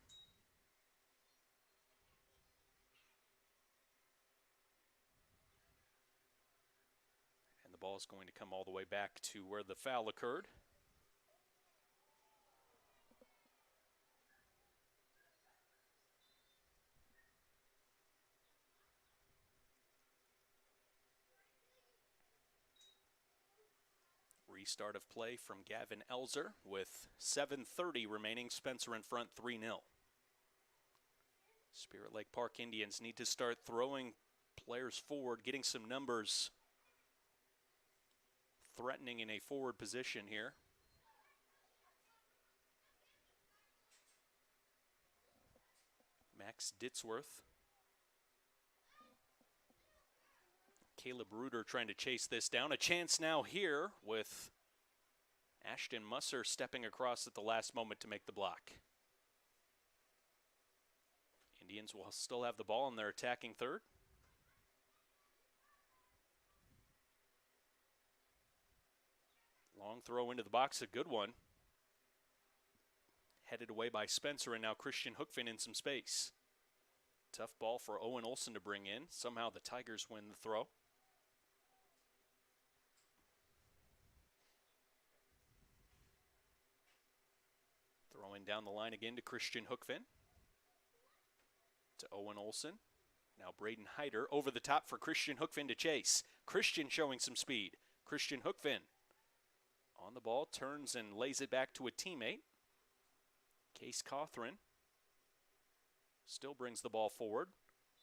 And the ball is going to come all the way back to where the foul occurred. Restart of play from Gavin Elzer with 7:30 remaining. Spencer in front 3-0. Spirit Lake Park Indians need to start throwing players forward, getting some numbers threatening in a forward position here. Max Ditzworth. Caleb Reuter trying to chase this down. A chance now here with Ashton Musser stepping across at the last moment to make the block. Indians will still have the ball in their attacking third. Long throw into the box, a good one. Headed away by Spencer, and now Christian Hookfin in some space. Tough ball for Owen Olson to bring in. Somehow the Tigers win the throw. Throwing down the line again to Christian Hookfin. To Owen Olson. Now Braden Hyder over the top for Christian Hookfin to chase. Christian showing some speed. Christian Hookfin on the ball, turns and lays it back to a teammate. Case Cawthron still brings the ball forward.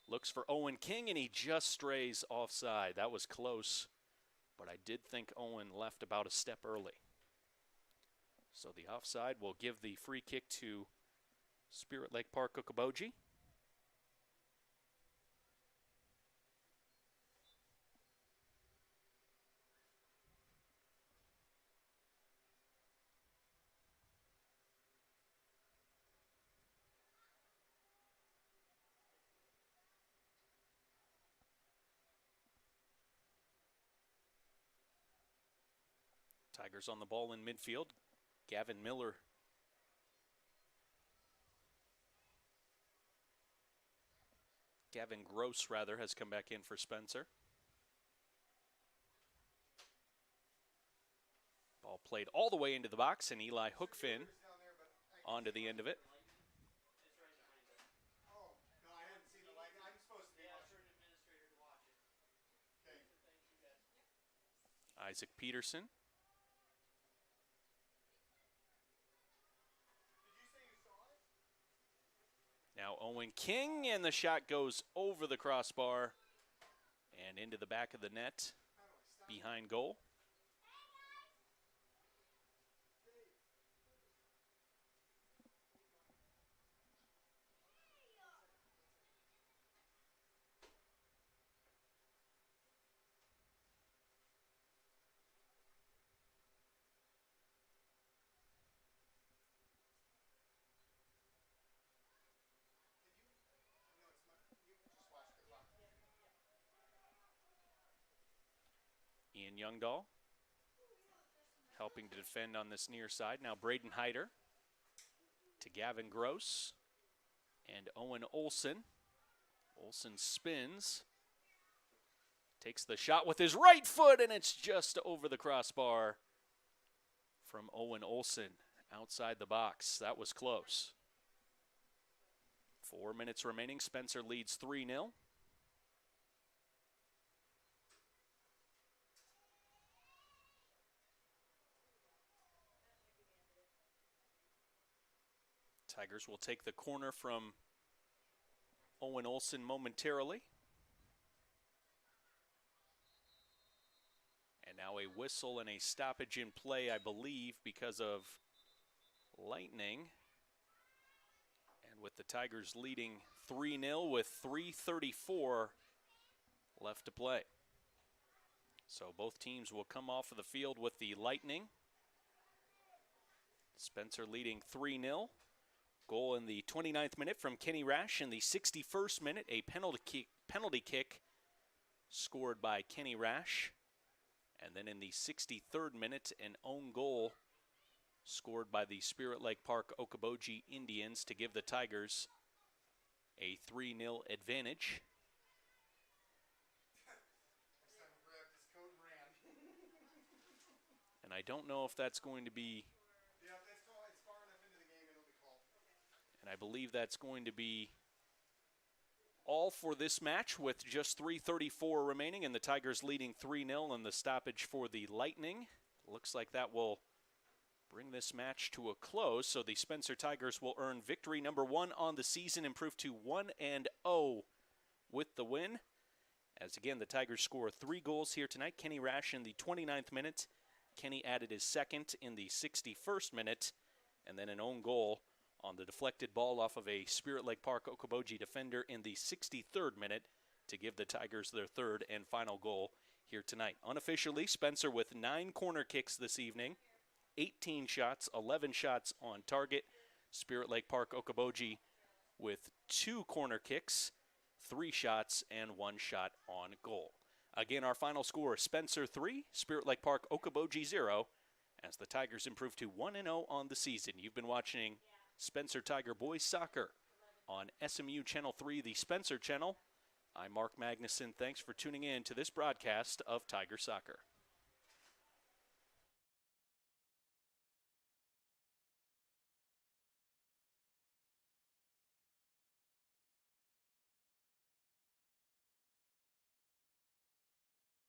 Looks for Owen King, and he just strays offside. That was close, but I did think Owen left about a step early. So the offside will give the free kick to Spirit Lake Park Okoboji. Tigers on the ball in midfield. Gavin Gross, has come back in for Spencer. Ball played all the way into the box, and Eli Hookfin onto the end of it. Oh, no, I hadn't seen the light. I'm supposed to be watching. Okay. Isaac Peterson. Now Owen King, and the shot goes over the crossbar and into the back of the net behind goal. Ian Youngdahl helping to defend on this near side. Now Braden Hyder to Gavin Gross and Owen Olson. Olson spins, takes the shot with his right foot, and it's just over the crossbar from Owen Olson outside the box. That was close. 4 minutes remaining. Spencer leads 3-0. Tigers will take the corner from Owen Olson momentarily. And now a whistle and a stoppage in play, I believe, because of lightning. And with the Tigers leading 3-0 with 3:34 left to play. So both teams will come off of the field with the lightning. Spencer leading 3-0. Goal in the 29th minute from Kenny Rash. In the 61st minute, a penalty kick scored by Kenny Rash. And then in the 63rd minute, an own goal scored by the Spirit Lake Park Okoboji Indians to give the Tigers a 3-0 advantage. And I don't know if that's going to be... Yeah, if it's far enough into the game, it'll be called. And I believe that's going to be all for this match with just 3:34 remaining and the Tigers leading 3-0 and the stoppage for the Lightning. Looks like that will bring this match to a close. So the Spencer Tigers will earn victory number 1 on the season, improve to 1-0 with the win. As again, the Tigers score 3 goals here tonight. Kenny Rash in the 29th minute. Kenny added his second in the 61st minute, and then an own goal on the deflected ball off of a Spirit Lake Park Okoboji defender in the 63rd minute to give the Tigers their third and final goal here tonight. Unofficially, Spencer with 9 corner kicks this evening, 18 shots, 11 shots on target. Spirit Lake Park Okoboji with 2 corner kicks, 3 shots, and 1 shot on goal. Again, our final score, Spencer 3, Spirit Lake Park Okoboji 0, as the Tigers improve to 1-0 on the season. You've been watching Spencer Tiger Boys Soccer on SMU Channel 3, the Spencer Channel. I'm Mark Magnuson. Thanks for tuning in to this broadcast of Tiger Soccer.